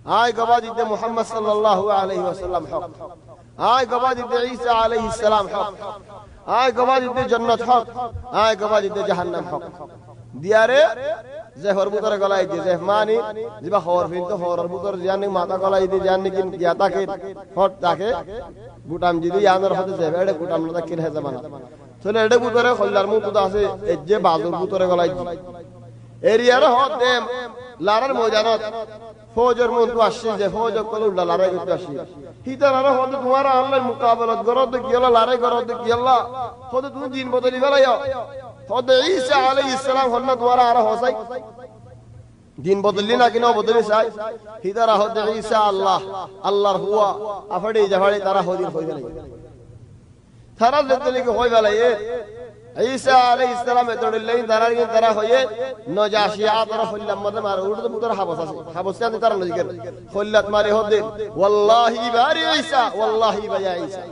आय गवाह दे मोहम्मद सल्लल्लाहु अलैहि वसल्लम हक आय गवाह दे ईसा अलैहि सलाम हक आय गवाह दे जन्नत हक आय गवाह दे जहन्नम हक दिया रे जे हरबुतर गलाई दे जे मानी जिबा हर फिन तो हरबुतर जाने माता गलाई दे जाने की ज्ञाता के फट ताके गुटाम जिदी यानर होते जे एडे गुटाम लता किन है जमाना चले एडे बुतरे खल्लार मु तो दासे एजे बाजुर बुतरे गलाई एरिया रे होते लारन मोजानत फौजर मुन तो आशी जे फौजर कोलु लारे को आशी हितारा रे होते तुम्हारा अल्लाह मुकाबला करो तो कियला लारे करो तो कियला होते तुम दिन बदली वाला यो होते ईसा अलैहिस सलाम हन्ना तुम्हारा आरा होसाई दिन बदली ना कि ना बदली साई हितारा होते ईसा अल्लाह हुआ अफड़ी जफड़ी तारा हो दिन होई गई थारा लेते लेके होई वाला ये ईसा अलैहिस सलाम तोड़िल्लेन दरारगिन तरह होये नजाशिया तरफ लम्मद मार उड़ तो पुतर हाबसा ने तरह लजिकर खुल्लत मारे हो दे वल्लाही बारी ईसा वल्लाही बया ईसा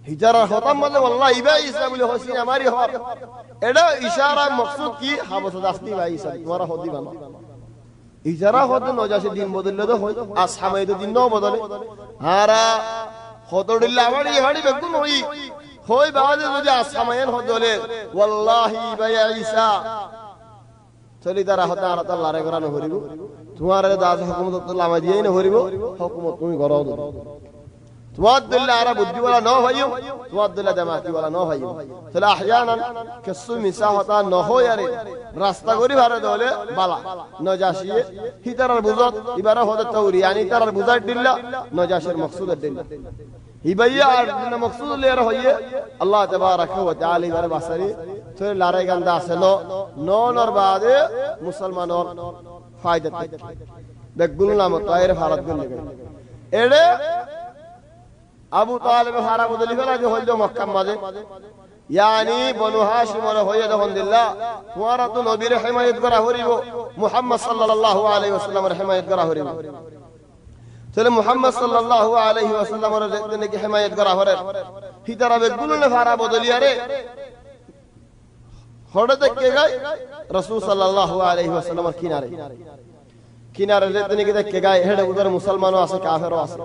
हिजरा होता मतलब वल्लाही बया ईसा बोले होसी हमारी हो एड़ा इशारा मकसूद की हाबसा दास्ती बया ईसा तुम्हारा होदी बन हिजरा होते नजाशी दिन बदल दो हो असहाबे तो दिन नो बदले हारा होतोडिल्ला वाली हड़ी बेगुन होई होई बाद मुझे असमयन हो दोले वल्लाही बया ईसा चली तारा होता रहता लारे करा न होरिबो तुम्हारे दास हुकूमत तो लामा दिए न होरिबो हुकूमत तुम करो दो तुम्हार दिल आरा बुद्धि वाला न होइयो तुम्हार दिल जमाती वाला न होइयो चला अहयानन कसु मिसा होता न हो यारे रास्ता गोरी भारे दोले बाला नजाशिए ही तरह बुजत इबारा होता तौरी यानी तरह बुजत दिल्ला नजाशिर मकसूद दिल्ला हिबैया आर्दना मकसूद ले रहा है अल्लाह तबारक व तआला वाले बसरी तो लारे गंदा से नो नर बाद मुसलमान और फायदा बेगुलना मुतायर भारत गुल गए एड़े अबू तालिब हारा बदली वाला जो हो जो मक्का माजे यानी बनु हाशिम और होये दहंदिल्ला तुम्हारा तो नबी रे हिमायत करा होरिबो मुहम्मद सल्लल्लाहु अलैहि वसल्लम रे हिमायत करा होरिबो चले मोहम्मद सल्लल्लाहु अलैहि वसल्लम और देखने की हिमायत करा हो रे ही तरह बेगुल ने फारा बदलिया रे होड़े तक के गए रसूल सल्लल्लाहु अलैहि वसल्लम किनारे কিনারে যেতে নাকি দেখে গায়ে হেডে উদার মুসলমানও আছে কাফেরও আছে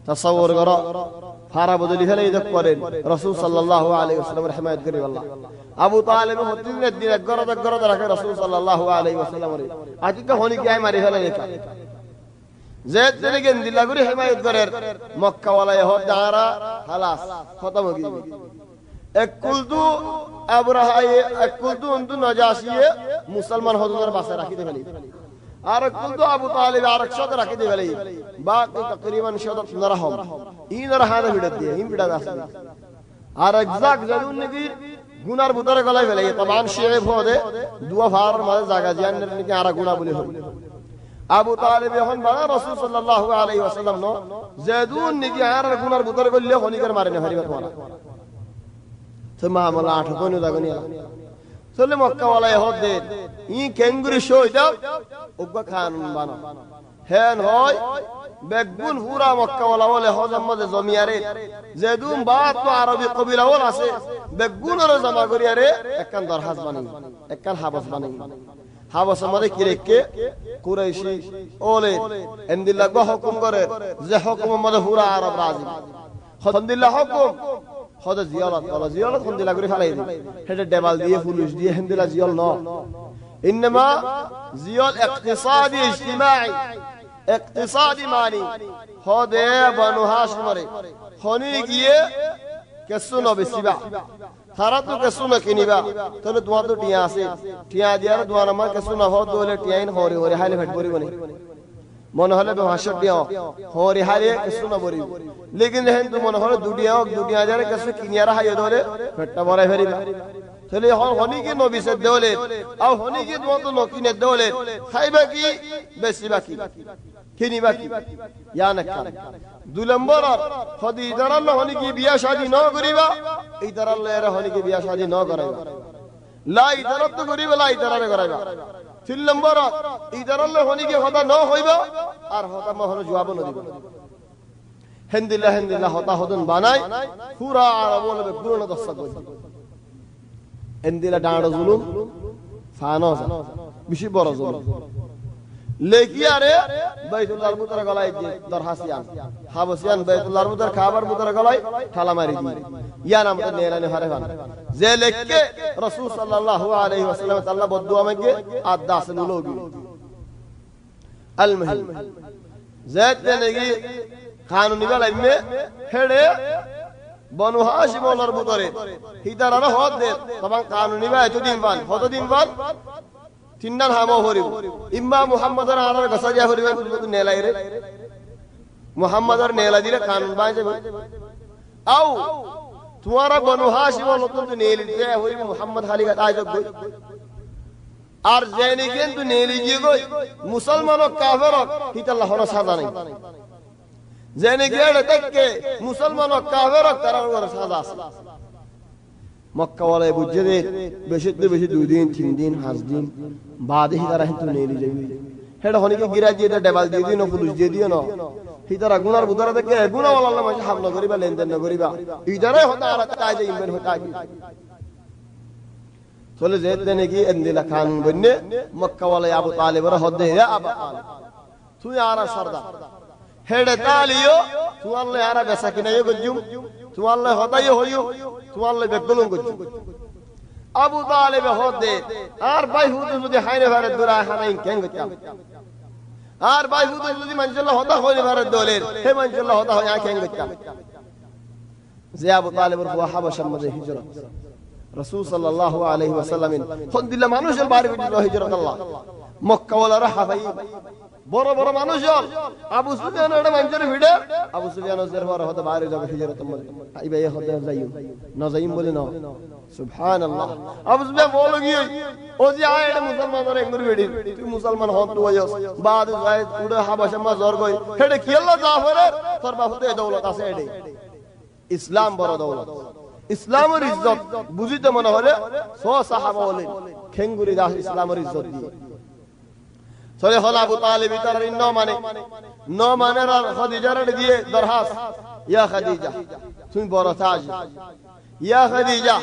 তাসাউর করো ফারা বদলি ফেলে ইদক করেন রাসূল সাল্লাল্লাহু আলাইহি ওয়াসাল্লামের হিমায়াত করি আল্লাহ আবু তালেব হতিনের দিন এক গরদ রাখে রাসূল সাল্লাল্লাহু আলাইহি ওয়াসাল্লামের আজকে হনি কি মারি ফেলে লেখা জেদ থেকে গেন্দিলা করে হিমায়াত করেন মক্কা ওয়ালা ইহুদ দারা খালাস খতম হয়ে গেল এক কুলদু আবরাহা এক কুলদু উনতু নজাসিয়ে মুসলমান হদুনের বাসা রাখি দে ফেলি আর কুলদু আবু তালেব আর একসাথে রাখি দে ফেলি বাকি তকরিবান 100 নরহম ইনর হাদা ভিড় দিয়ে ইন ভিড় আছে আর একজাক জানুন নাকি গুনার ভিতরে গলায় ফেলে তমান শিয়ে ভোদে দুয়া ফার মাঝে জায়গা জিয়ানের নাকি আর গুনাহ বলে হল আবু তালেব এখন বাবা রাসূল সাল্লাল্লাহু আলাইহি ওয়াসাল্লাম নো জাদুন নাকি আর গুনার ভিতরে গল্লে হনিকার মারে না হারিবা তোমার তো মামলা 8 কোন দাগনি চলে মক্কা ওয়ালা ইহুদ ই কেঙ্গুরি শোইদা উগা খান বানা হেন হয় বেগুন পুরা মক্কা ওয়ালা বলে হজম মধ্যে জমিয়ারে যেদুম বাত তো আরবি কবিলা ওল আছে বেগুনর জমা করিয়ারে একখান দরহাজ বানাই একখান হাবস বানাই হাবস মধ্যে কিরেকে কুরাইশি ওলে এন্দিল্লাহ গো হুকুম করে যে হুকুম মধ্যে পুরা আরব রাজি আলহামদুলিল্লাহ হুকুম হদে জিয়ারত এন্দিল্লাহ করে ফেলাই দি হেডে ডেবাল দিয়ে পুলিশ দিয়ে এন্দিল্লাহ জিয়াল ন ইনমা জিয়াল ইকতিসাদি ইজতিমাই ইকতিসাদি মানি হদে বনু হাশিমরে হনি গিয়ে কেসু নবেসিবা তারা তো কেসু না কিনিবা তাহলে তোমার তো টিয়া আছে টিয়া দিয়ার দোয়া নামা কেসু না হদ দোলে টিয়াইন হরে হরে হাইলে ফেট পড়িব না মনে হলে ভাষা দিও হরে হাইলে কেসু না পড়িব লেকিন হেন তো মনে হলে দুটিয়া যারে কেসু কিনিয়ারা হাইয়ে দোলে ফেটটা বড়াই ফেরিবা তাহলে হনি কি নবিসে দোলে আর হনি কি তোমার তো নকিনে দোলে খাইবা কি বেশিবা কি কিনিবা কি ইয়া না দুই নম্বর হদি ইদারাল্লাহ হনি কি বিয়া শাদী ন করিবা ইদারাল্লাহ এর হনি কি বিয়া শাদী ন করাইবা লা ইদারাত তো করিবা লা ইদারারে করাইবা তিন নম্বর ইদারাল্লাহ হনি কি হদা ন হইবা আর হদা মহল জবাব ন দিবা হেন্দিল্লাহ হতা হদন বানাই পুরা আরব বলবে পুরনো দস্তা কই হেন্দিলা ডাঁড় জুলুম ফানস বেশি বড় জুলুম লেকিয়ারে বাইতুল্লাহর মুতার গলায় যে দরহাসিয়ান হাবসিয়ান বাইতুল্লাহর মুতার খাবার মুতার গলায় ঠালা মারি দি ইয়া নাম তো নেলানে হারে বান যে লেখকে রাসূল সাল্লাল্লাহু আলাইহি ওয়াসাল্লাম আল্লাহ বদদুয়া মাগে আদাসন লোগি আল মুহিম জাত নেগি কানুনি গলাই মে হেড়ে বনু হাশিম ওলার মুতারে হিদারারা হদ দে তখন কানুনি বা এতদিন বান কতদিন বান তিননার হামো হরিব ইম্মা মুহাম্মাদের আনার গসাজিয়া হরিব তুই নেলাই রে মুহাম্মাদের নেলা দিলে কানুন বাই যাবে আও তোমারা বনু হাশিম নতুন তো নেলি দে হরিব মুহাম্মদ খালি কা আজ গই আর জেনি কেন তো নেলি জি গই মুসলমান ও কাফের হিতাল্লাহ হর সাজা নাই জেনি গেড়ে তককে মুসলমান ও কাফের তারা ওর সাজা আছে মক্কা ওয়ালায় বুঝে দে বেশি 2 দিন 3 দিন 5 দিন বাদে হিতারা হিতু নেলি যাবি হেড হনিকে গিরা দিয়ে ডেবাল দিয়ে দিও না পুলিশ দিয়ে দিও না হিতারা গুনার বুদারা দেখে গুনাহ ওয়ালা মাঝে হামলা করিবা লেনদেন না করিবা ইদারে হতা আর কাজে ইমান হতা চলে যেতে নাকি এন্দিলা খান বন্নে মক্কা ওয়ালায় আবু তালেবরা হদে হে আবু তালেব তুই আরা সরদার হেডে তালিও তুই আল্লাহ আরা বেসা কিনাইও গজুম তুই আল্লাহ হদাইও হইও তুই আল্লাহ বেকলুম গজুম আবু তালেব হদে আর ভাই হুদু যদি হাইরে ভারে দুরা হানাই কেন গতাম আর ভাই হুদু যদি মানসাল্লাহ হদা হইরে ভারে দলে হে মানসাল্লাহ হদা হয় কেন গতাম যে আবু তালেবর বুয়া হাবশা মধ্যে হিজরত রাসূল সাল্লাল্লাহু আলাইহি ওয়াসাল্লাম হদিল্লা মানুষের বাড়ি বিদিল হিজরত আল্লাহ মক্কা ওয়ালারা হাবাই বড় বড় মানুষ আবু সুফিয়ান এর মানুষের ভিড়ে আবু সুফিয়ান এর পর হতে বাইরে যাবে হিজরতের মধ্যে আইবে হতে যাইও না যাইম বলে না সুবহানাল্লাহ আবু সুফিয়ান বলে গিয়ে ও যে আয় এটা মুসলমানদের একবার ভিড়ি তুই মুসলমান হত তুই বাদ যায় উড়ে হাবাশা মা জোর গই হেডে কি আল্লাহ জাফরের তোর বাহুতে দৌলত আছে এডে ইসলাম বড় দৌলত ইসলামের ইজ্জত বুঝিতে মনে হলে সো সাহাবা বলেন খেঙ্গুরি দাস ইসলামের ইজ্জত দিয়ে চলে হল আবু তালেব তার ন মানে খাদিজার দিয়ে দরহাস ইয়া খাদিজা তুমি বড় তাজ ইয়া খাদিজা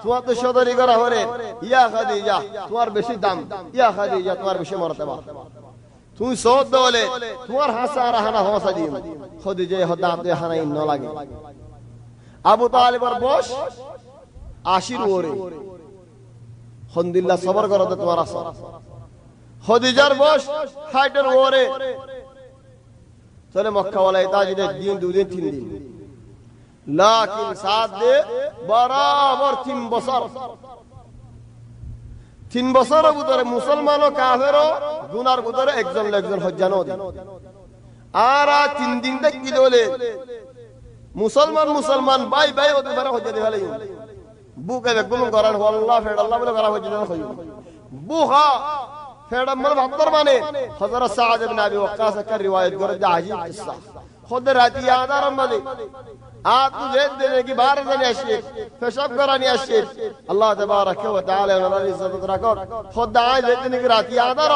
তোমার তো সদরি করা হরে ইয়া খাদিজা তোমার বেশি দাম ইয়া খাদিজা তোমার বেশি মর্তবা তুই সদ দলে তোমার হাসারা হানা হসা দিম খদি যে হদাত দে হানা ইন লাগে আবু তালিবর বস আশির ওরে খন্দিল্লাহ সবর করো তো তোমার আসর খদিজার বস হাইটের ওরে চলে মক্কা ওয়ালাই তাজিদের দিন দুদিন তিন দিন লাকিন সাত দে বরাবর 3 বছর 3 বছরের ভিতরে মুসলমান ও কাফের গুনার ভিতরে একজন একজন হজ্জানো আর 3 দিন থেকে কি দলে মুসলমান ভাই ভাই ওদের বারে হজ্জা দিবালে বুকে বেগুন করার আল্লাহ ফেড আল্লাহ বলে করা হজ্জা দেন কইও বুহা ফেড মন ভাবতর মানে হযরত সাদ ইবনে আবি ওয়াক্কাস কা riwayat করে যে আজীব কিসসা খুদ রাতি আদার মলে আপনি জেদ দেনে কি বার জানি আসে পেশাব করানি আসে আল্লাহ তাবারাক ওয়া তাআলা ওনার ইজ্জত রাখো খুদ আজ দেনে কি রাতি আদার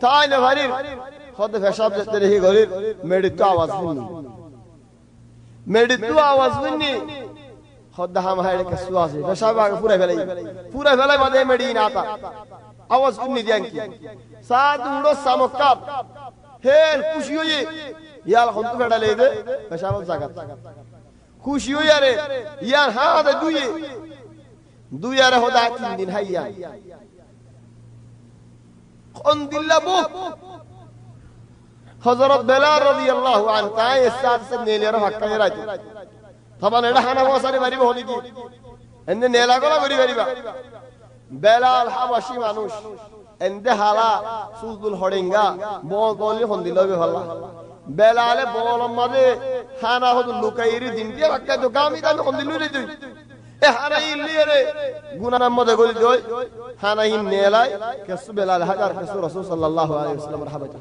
তাই না ভারি খুদ পেশাব দেনে কি গরির মেডিতো আওয়াজ শুনি খুদ হাম হাইলে কসু আছে পেশাব আগে পুরা ফেলাই বাদে মেডি না আতা আওয়াজ শুনি দিয়ান কি সাদ উড়ো সামকাত হেল খুশি হয়ে ইয়াল হন্তু ফেডা লেদে পেশাব জাগাত খুশি হই আরে ইয়ার হাদে দুই আরে হদা 3 দিন হাইয়া কোন দিল্লাবু হযরত বেলাল রাদিয়াল্লাহু আনহু তাই ইসলাম সে নেলের হক্কায় রাইতে তখন এটা হানা বসারে বাড়ি হলি কি এনে নেলা গলা বাড়ি বেলাল হাবাশি মানুষ এন্ডে হালা সুজুল হড়িঙ্গা বল বলি হন্দিলবে ভাল্লা বেলালে বল মাঝে হানা হদু লুকাইরি দিন দিয়ে বাক্কা তো গামি দামি হন্দিলু রে তুই এ হানা ইল্লি রে গুনার মধ্যে গলি দই হানা ইন নেলাই কেসু বেলাল হাজার কেসু রাসূল সাল্লাল্লাহু আলাইহি ওয়াসাল্লাম রাহাবাত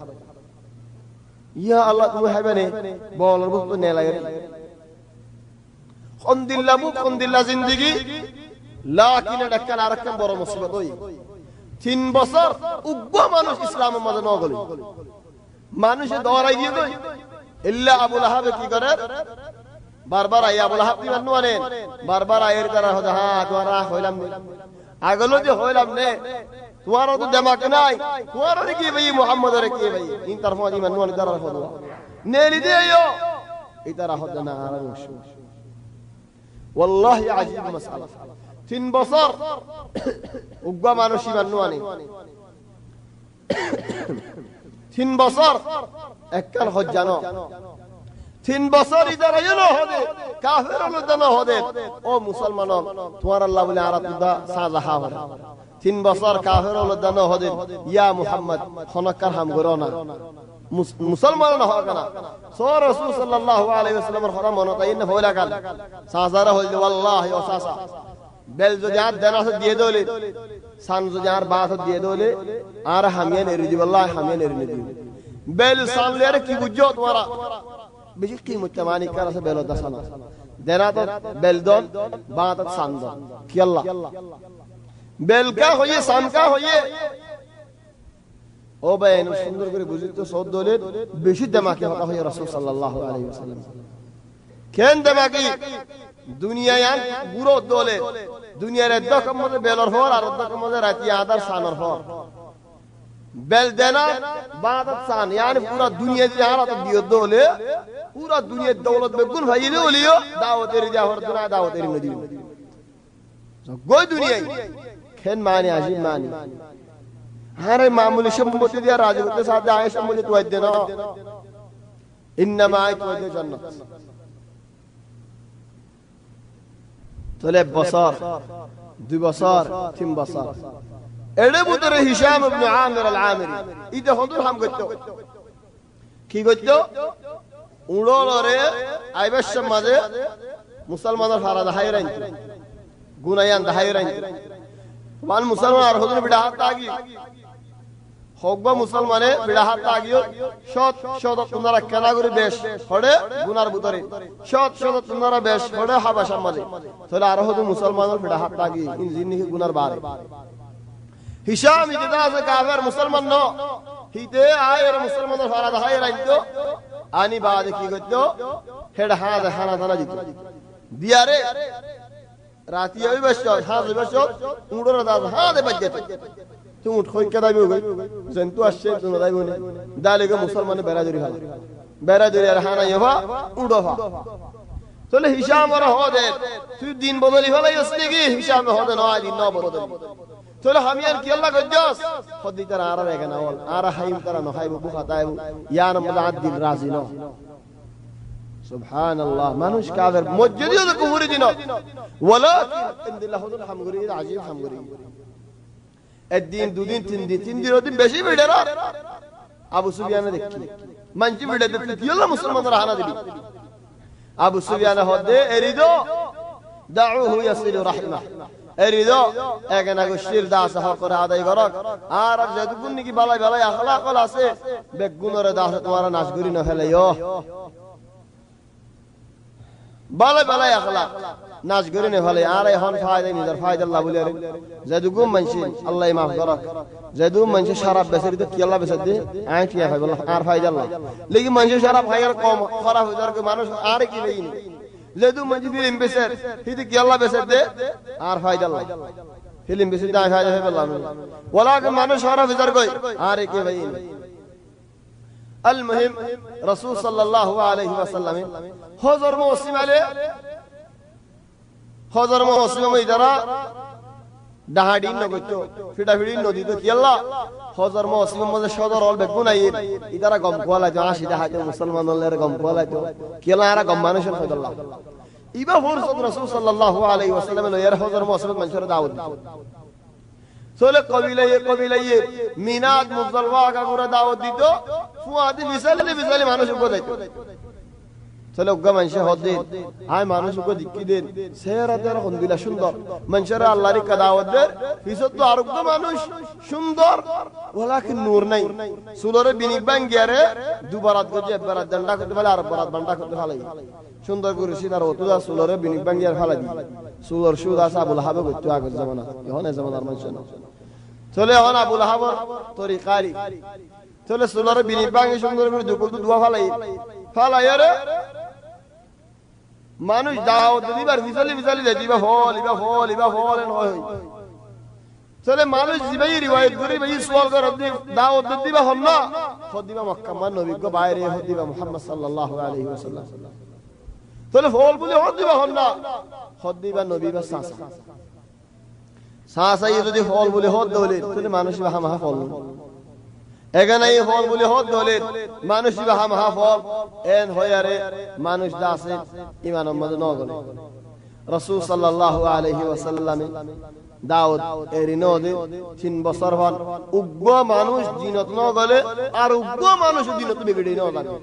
ইয়া আল্লাহ তুমি হাইবানে বল বুক নেলাই রে হন্দিল্লা জিন্দেগি লাকিন ডাক্কান আরেকটা বড় মুসিবত হই 3 বছর উগ্র মানুষ ইসলামের মধ্যে ন গলি মানুষে দৌড়াই দিয়ে দই ইল্লা আবু লাহাব কি করে বারবার আই আবু লাহাব কি মানু আনে বারবার আয়ের দ্বারা হদা হ্যাঁ তোরা হইলাম নে আগলো যে হইলাম নে তোমারও তো দিমাগ নাই তোমারও কি ভাই মুহাম্মদের কি ভাই ইন তরফ দি মানু আনে দ্বারা হদা নেলি দিও এই দ্বারা হদা না আর والله عجيب مسألة 3 বছর উগ্র মানুষ মানু আনে 3 বছর এককাল হজ্জানো 3 বছর ইদার আইলো হদে কাফের হলো জানো হদে ও মুসলমান তোমার আল্লাহ বলে আরাতুদা সাজাহা হবে 3 বছর কাফের হলো জানো হদে ইয়া মুহাম্মদ খনকার হাম করো না মুসলমান না হবে না সো রাসূল সাল্লাল্লাহু আলাইহি ওয়াসাল্লামের হরাম মনতাইন হইলা কাল সাজারা হইল ওয়াল্লাহি ও সাসা বেল যদি আর দেনা দিয়ে দলে সান যদি আর বাত দিয়ে দলে আর হামিয়ে নেরি দি ওয়াল্লাহি হামিয়ে নেরি দি বেল সামলে আর কি বুঝো তোমারা বেশি কিমত মানি কারসে বেল দাসানা দেনা তো বেল দন বাত সান দন কি আল্লাহ বেল কা হইয়ে সান কা হইয়ে ও ভাই সুন্দর করে বুঝিত সদ দলে বেশি দেমাকে হতা হয় রাসূল সাল্লাল্লাহু আলাইহি ওয়াসাল্লাম কেন দেমাকি দুনিয়ায় গুরো দলে দুনিয়ার একদম মধ্যে বেলর হর আর একদম মধ্যে রাতি আদার সানর হর বেল দেনা বাদত সান yani পুরো দুনিয়া যে হারাত দিও দলে পুরো দুনিয়ার দৌলত বেগুন ভাইলে ওলিও দাওয়াতের যা হর দুনা দাওয়াতের নদী গোই দুনিয়ায় কেন মানে আজিব মানে আরে মামুলি সম্পত্তি দিয়া রাজত্বের সাথে আয় সম্পত্তি তুই দে না ইন্নামা আয় তুই দে জান্নাত চলে বছর 2 বছর 3 বছর এডে বুতরে হিশাম ইবনে আমির আল-আমিরি ইতে হদুর হাম গত্ত কি গত্ত উড়োরে আইবেশ মাঝে মুসলমানের ফারা দাহাই রাইন গুনায়ান দাহাই রাইন মান মুসলমান আর হদুর বিডা হাত আগি হকবা মুসলমানে বিড়া হাত আগিও শত তোমরা কেনাগুরি বেশ হড়ে গুনার ভিতরে শত তোমরা বেশ হড়ে হাবাসার মাঝে তাহলে আর হতো মুসলমানের বিড়া হাত আগি ইন জিন্নি গুনার বারে হিশাম ইদা আছে কাফের মুসলমান ন হিতে আয়ের মুসলমানের ফারাদ হায় রাইতো আনি বাদে কি করতো হেড হাত হানা থানা দিত দিয়ারে রাতি ওই বসো হাত বসো উড়োর দাস হাতে বাজে তুমি উঠ কই কেদাবি গই জন্তু আসছে তুমি দাইব না দালেগে মুসলমানে বেরাদরি হল বেরাদরি আর হানা ইবা উড়োফা চলে হিসাব আর হদে তুই দিন বদলি ফলাই আসলি কি হিসাব হদে নয় দিন ন বদলি চলে আমি আর কি আল্লাহ গজ্জাস হদি তার আর রেগে না বল আর হাইম তারা নহাইব বুখাতাইব ইয়ান মুআদ্দিল রাজি ন সুবহানাল্লাহ মানুষ কাফের মসজিদেও তো কুফরি দিন ওয়ালাকিন ইনদিল্লাহু হামগুরি আজিব হামগুরি একদিন দুদিন তিন দিন ওদিন বেশি ভিড়ে না আবু সুফিয়ানে দেখি মানজি ভিড়ে দেখি কি আল্লাহ মুসলমানরা হানা দিবি আবু সুফিয়ানে হদে এরিদো দাউহু ইয়াসিলু রাহিমা এরিদো এগনা গোশির দাস হকর আদায় করক আর যতগুণ কি বালাই বালাই আখলাক আছে বেগুনরে দাস তোমার নাশ করি না ফেলাইও বালাই বালাই আখলাক নাশ করি না ফেলাই আর এখন ফায়দা নিজের ফায়দা আল্লাহ বলে যতগুণ মানসি আল্লাহ মাফ করক যতগুণ মানসি শরাব বেচে তো কি আল্লাহ বেচে দে আই ঠিক হয় বল আর ফায়দা আল্লাহ লেকিন মানসি শরাব খাইয়ার কম খারাপ হয়ে যার মানুষ আর কি নেই যেহেতু মানসি ফিল্ম বেচে হিদি কি আল্লাহ বেচে দে আর ফায়দা আল্লাহ ফিল্ম বেচে দে ফায়দা হবে আল্লাহ ওয়ালাকিন মানুষ শরাব হয়ে কই আর কি ভাই المهم رسول صلى الله عليه وسلم حضر موسم عليه حضر موسم ইদারা ডাহাডি নগতো ফিডাফিডি নদী তো কি আল্লাহ হাজার মুসলিম মধ্যে সদর হল বেগুন আই ইদারা গম কোলা তো আসি দেখাইতো মুসলমানদের গম কোলা তো কি আল্লাহ আর গম মানুষের ফদল্লাহ ইবা ফুরসত রাসূল সাল্লাল্লাহু আলাইহি ওয়াসাল্লাম এর হাজার মুসলিম মানুষের দাওয়াত চলে কবিলায়ে মিনাত মুজলওয়া কাগুরা দাওয়াত দিত ফুয়াদি বিসালি মানুষ উপদাইতো চলে উগ্গা মানুষে হদে আয় মানুষ উগ্গা দিক্কি দেন সেরাতের হন্দিলা সুন্দর মানুষের আল্লাহর দাওয়াত দেন পিছত তো আরোগ্য মানুষ সুন্দর ওলাকিন নূর নাই সুলরে বিনিক বাঙ্গিয়ারে দুবারাত গজে একবারাত দণ্ডা করতে ফেলে আর বরাত বান্ডা করতে ফেলাই সুন্দর করে সিনার ওতুদা সুলরে বিনিক বাঙ্গিয়ার ফেলাই সুলর সুদ আছে আবুল হাবে গত্য আগের জামানা এখন এই জামানার মানুষ না চলে এখন আবুল হাবর তরিকারি চলে সুলরে বিনিক বাঙ্গি সুন্দর করে দুপুর দুয়া ফেলাই রে মানুষ দাওয়াত দিবার বিসালি দিবা হল হয় চলে মানুষ দিবাই রিওয়ায়াত করে ভাই সওয়াল করে দাওয়াত দিবা হল না হদিবা মক্কা মান নবী গো বাইরে হদিবা মুহাম্মদ সাল্লাল্লাহু আলাইহি ওয়াসাল্লাম চলে হল বলে হদিবা হল না হদিবা নবী বা সাসাই যদি হল বলে হদ দলে তাহলে মানুষ বাহামা ফল এখানেই ফল বলে হদ দলে মানুষ বাহামা ফল এন হয়ারে মানুষ দাসে ইমানের মধ্যে ন গলে রাসূল সাল্লাল্লাহু আলাইহি ওয়াসাল্লাম দাউদ এরিনদে 3 বছর হল উগ্র মানুষ জিনত ন গলে আর উগ্র মানুষ দিনত বিগড়ি ন লাগে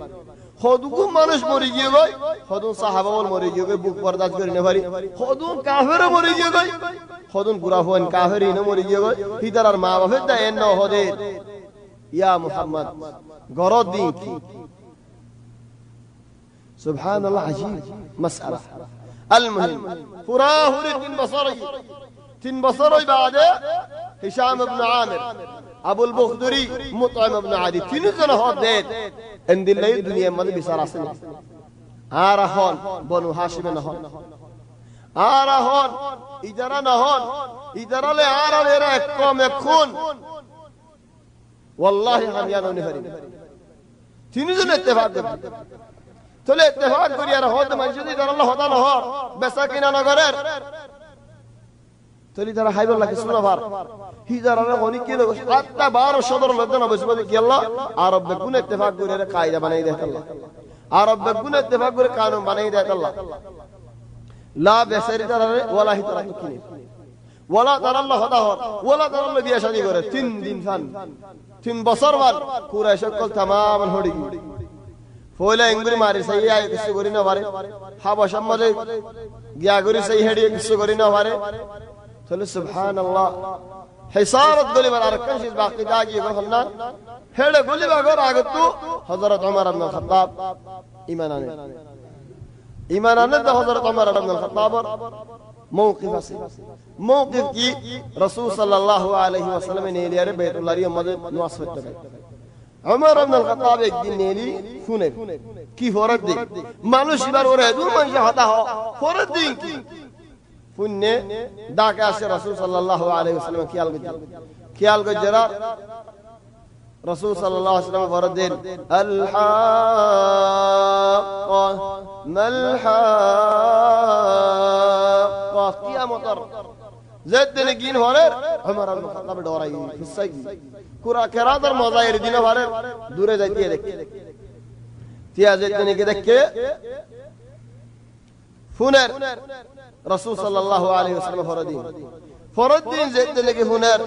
হদুকু মানুষ মরি গিয়ে গয় হদুন সাহাবা বল মরি গিয়ে গয় বুক বরদাস্ত করি না পারি হদুন কাফের মরি গিয়ে গয় হদুন পুরা হন কাফেরই ন মরি গিয়ে গয় হিদারার মা বাপের দা এন ন হদে ইয়া মুহাম্মদ গরদ দিন কি সুবহানাল্লাহ আজীব মাসআলা المهم পুরা হরি 3 বছরই বাদে হিশাম ইবনে আমির আবুল বুখদুরি মুতঈম ইবনে আদি তিনজন হদে এন্দিলাই দুনিয়ার মধ্যে বিচার আছে আর হন বনু হাশিম না হন আর হন ইজারা না হন ইজারালে আর এরা একম খুন والله हम यानो नहीं हरी তিনজন ইত্তেফাক করতে চলে ইত্তেফাক করি আর হদ মসজিদে যারা আল্লাহ হদা না হর বেসা কিনা নগরের চলি যারা হাইবুল্লাহ কে সুনাফার হিজারারে গনি কি লোক আত্তা 12 সদর লোকজন বসে কি আল্লাহ আরব বেগুন ইত্তেফাক করে কায়দা বানাই দেয় আল্লাহ আরব বেগুন ইত্তেফাক করে কানুন বানাই দেয় আল্লাহ লা বেসারি যারারে ওয়ালা হিতারা কিনে ওয়ালা তারা আল্লাহ হদা হর ওয়ালা তারা আল্লাহ বিয়া শাদী করে 3 দিন খান 3 বছর বাদ কুরাইশ সকল तमाम হড়ি ফয়লা ইংগুরি মারি সই আয় কিছু করি না পারে হাবশা মধ্যে গিয়া করি সই হেডি কিছু করি না পারে চলে সুবহানাল্লাহ হিসারত গলি বার আরকান শীত বাকি দাগি গহল না হেডে গলি বাগর আগত হযরত ওমর ইবনে খাত্তাব ঈমান আনে তো হযরত ওমর ইবনে খাত্তাব موقف আছে موقف কি রাসূল সাল্লাল্লাহু আলাইহি ওয়াসাল্লাম নেলিয়ারে বাইতুল্লাহর মধ্যে নামাজ পড়তে গেল ওমর ইবনে খাত্তাব একদিন নেলি শুনে কি ফরজ দে মানুষ এবার ওরে দু মানুষ হতা হ ফরজ দিন কি পুণ্যে ডাকে আসে রাসূল সাল্লাল্লাহু আলাইহি ওয়াসাল্লাম খেয়াল করে যারা রাসূল সাল্লাল্লাহু আলাইহি ওয়াসাল্লাম বলেন আল হাক্কা মাল হাক্কা কিয়ামতের যেদিন গিন হরে ওমর ইবনে খাত্তাব ডরাই হিসাই কুরা কেরাদার মজায়ের দিন হরে দূরে যাইতে দেখে তিয়া যেদিন কে দেখে ফুনের রাসূল সাল্লাল্লাহু আলাইহি ওয়াসাল্লাম ফরদিন যেদিন কে ফুনের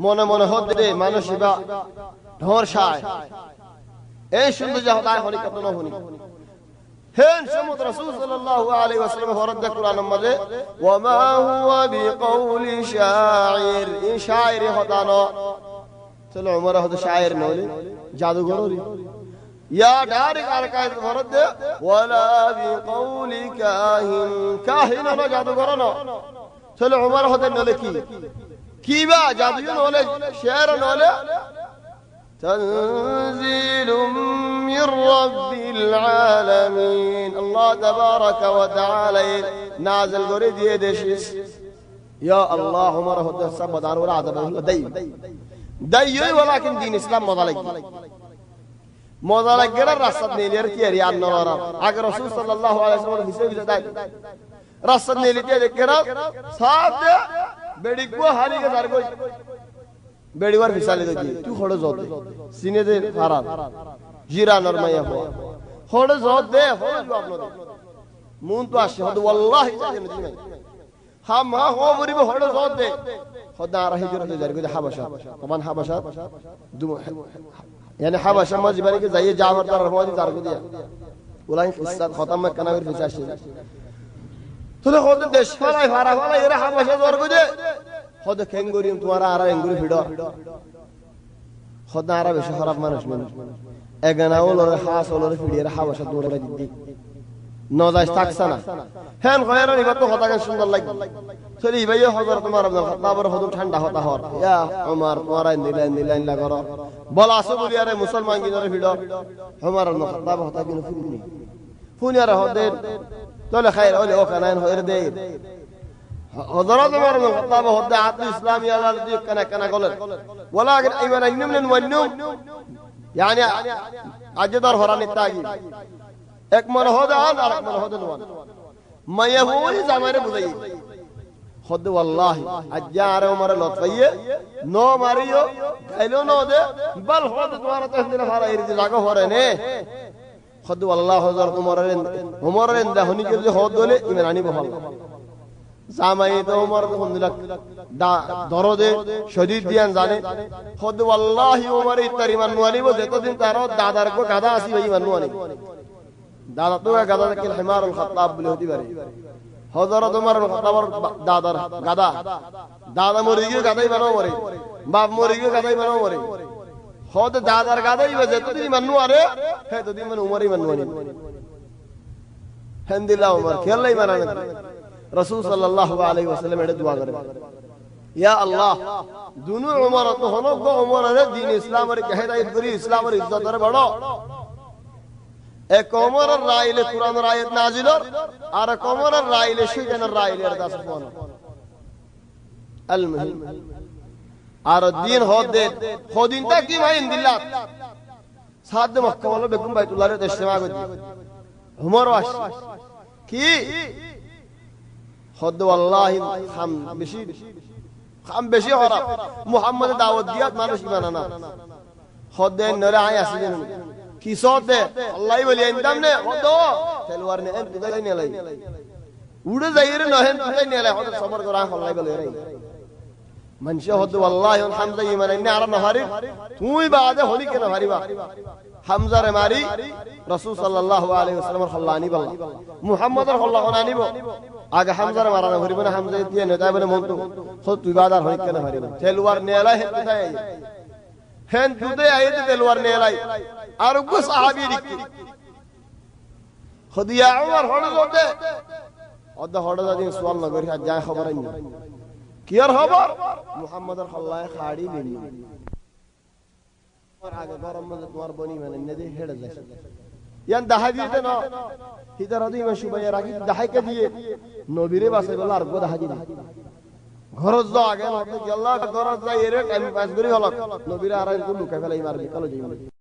মনে মনে হতে মানুষিবা ঢরসায় এই সুন্দর যা হতায় হনি কত না হনি হেন সমুদ রাসূল সাল্লাল্লাহু আলাইহি ওয়াসাল্লাম ফরদ কুরআন মধ্যে ওয়া মা হুয়া বিকাউলি শাইর এই শাইর হতানো চলো ওমর হদ শাইর নলে জাদুঘর ইয়া ডাইরেক্ট আর কায়দ ফরদ ওয়ালা বিকাউলি কাহিন না জাদুঘর না চলো ওমর হদ নলে কি বা জাদু নলে শের নলে تنزيل من رب العالمين الله تبارك وتعالى نازل قريد يدشيس يا الله عمر هدى السبب دار ولا عذاب داي ولكن دين اسلام مضالك غير رصد نيلير كيري ان نورا اگر رسول صلى الله عليه وسلم حساب داي رصد نيلي تے کرا صاحب دے بیڑی کو ہاری کے دار کو বেড়িবার ফিসালে দেখি তুই হড় জত দে সিনে দে ফারাদ জিরা নরমাইয়া হো হড় জত দে হড় জবাব ন দে মুন তো আসে হদ ওয়াল্লাহি জানে দিন হাম মা হো মরিব হড় জত দে খোদা রাহি জরতে জারি কো হাবাশা তমান হাবাশা يعني حبشه ما جبري के जाइए जावर तर रहमानी जार को दिया उलाई किस्सा खत्म में कनावर फिसाशे तो खद देश फराय फारा वाला ये हाबाशा जार को दे خود کنگوریم توارا آرا انگوری فیدا خود نارا بشه خراب منش من اگنا اولور خاص اولور فیدیر حواشا دور بدیدی نوداش تاکسانا هن غیران ایبتو خدا کن سندر لگ سری ایبایی حضرت عمر ابن الخطاب رو خودم ٹھنڈا ہوتا ہور یا عمر توارا اندیلا اندلا کرو بلا سو بولی اره مسلمان کی دور فیدا عمر ابن الخطاب ہوتا کنو فونی اره خودیر تول خیر اولی اوکانا این خیر دیر حضرات عمر بن الخطاب هدى عقل الاسلامي على الذي كان قال ولكن ايمن النمل والنوم يعني اجدر هران التاجي اكمل هدى عن اكمل هدى الوان ما يهوي زمان بزي خد والله اجار عمر لطفيه نو ماريو قالو نو ده بل خد دواره تهدل فارا يريد لاگو هرنه خد والله حضرت عمر ده هني كده خد دole ایمانانی بحال জামাই তো ওমর আলহামদুলিল্লাহ দরদে শরীর দিয়ান জানে খুদ ওয়াল্লাহি ওমর ইতারি মানওয়ালি বো যতদিন তার দাদার কো গাদা আসি ভাই মানওয়ালি দাদা তো গাদা কে হিমার আল খাত্তাব বলে হতি পারে হযরত ওমর আল খাত্তাবর দাদার গাদা দাদা মরি গিয়ে গাদাই বানাও মরে বাপ মরি গিয়ে গাদাই বানাও মরে খুদ দাদার গাদাই বো যতদিন মানওয়ারে হে ততদিন মান ওমরই মানওয়ালি হামদুলিল্লাহ ওমর খেলাই মানানে رسول صلى الله عليه وسلم نے دعا کرے یا اللہ دونوں عمر تو ہنو کو عمر نے دین اسلام اور ہدایت کری اسلام اور عزت اور بڑو ایک عمر رائل قرآن رایت نازل اور ایک عمر رائل شیطان رائل اردا سبحان المهم اور دین ہو دے خودین تک کی بھائی اندلات ساتھ مکہ والو بیگم بیت اللہ نے اجتماع کو عمر واش کی خد والله خم بشي خراب محمد دعوت দিয়াত মানুষ ইমান না خد নরে আয় আসিলেন কি সদ দে আল্লাহ বলি ইনদাম নে খদ তলোয়ার নে এন তুই নে লাই উড়ে যাইরে নহেন তুই নে লাই খদ সবর করা আল্লাহ বলে রে মানশা خد والله হামজা ইমান নে আর নহারি তুই বাদে হলি কেন হারিবা হামজা রে মারি রাসূল সাল্লাল্লাহু আলাইহি ওয়াসাল্লাম খল্লানি বল্লা মুহাম্মদের খল্লা খনানি বো আগে হামজার মারানো হরিবনা হামজা দিয়ে নেতাই বলে মন্ত খদ তুই বাদার হই কেন হারিবা তেলওয়ার নেলা হেন তুই আইতে তেলওয়ার নেলাই আর গো সাহাবী দিকে খদিয়া উমর হড় জতে অদ হড় জাদি সুয়াল না করি আজ যায় খবর আইনি কি আর খবর মুহাম্মদের খল্লায় খাড়ি লিনি আর আগে গরম মধ্যে তোমার বনি মানে নেদে হেড়ে যায় ইয়ান দাহাই দিতে না হিদার আদি ইমান সুবাইয়া রাখি দাহাইকে দিয়ে নবীরে বাসে বলা আর গো দাহাই দি ঘরজ যাও আগে না আল্লাহ ঘরজ যাই এর টাইম পাস করি হল নবীরে আর লুকা ফেলাই মারবি কালো যাই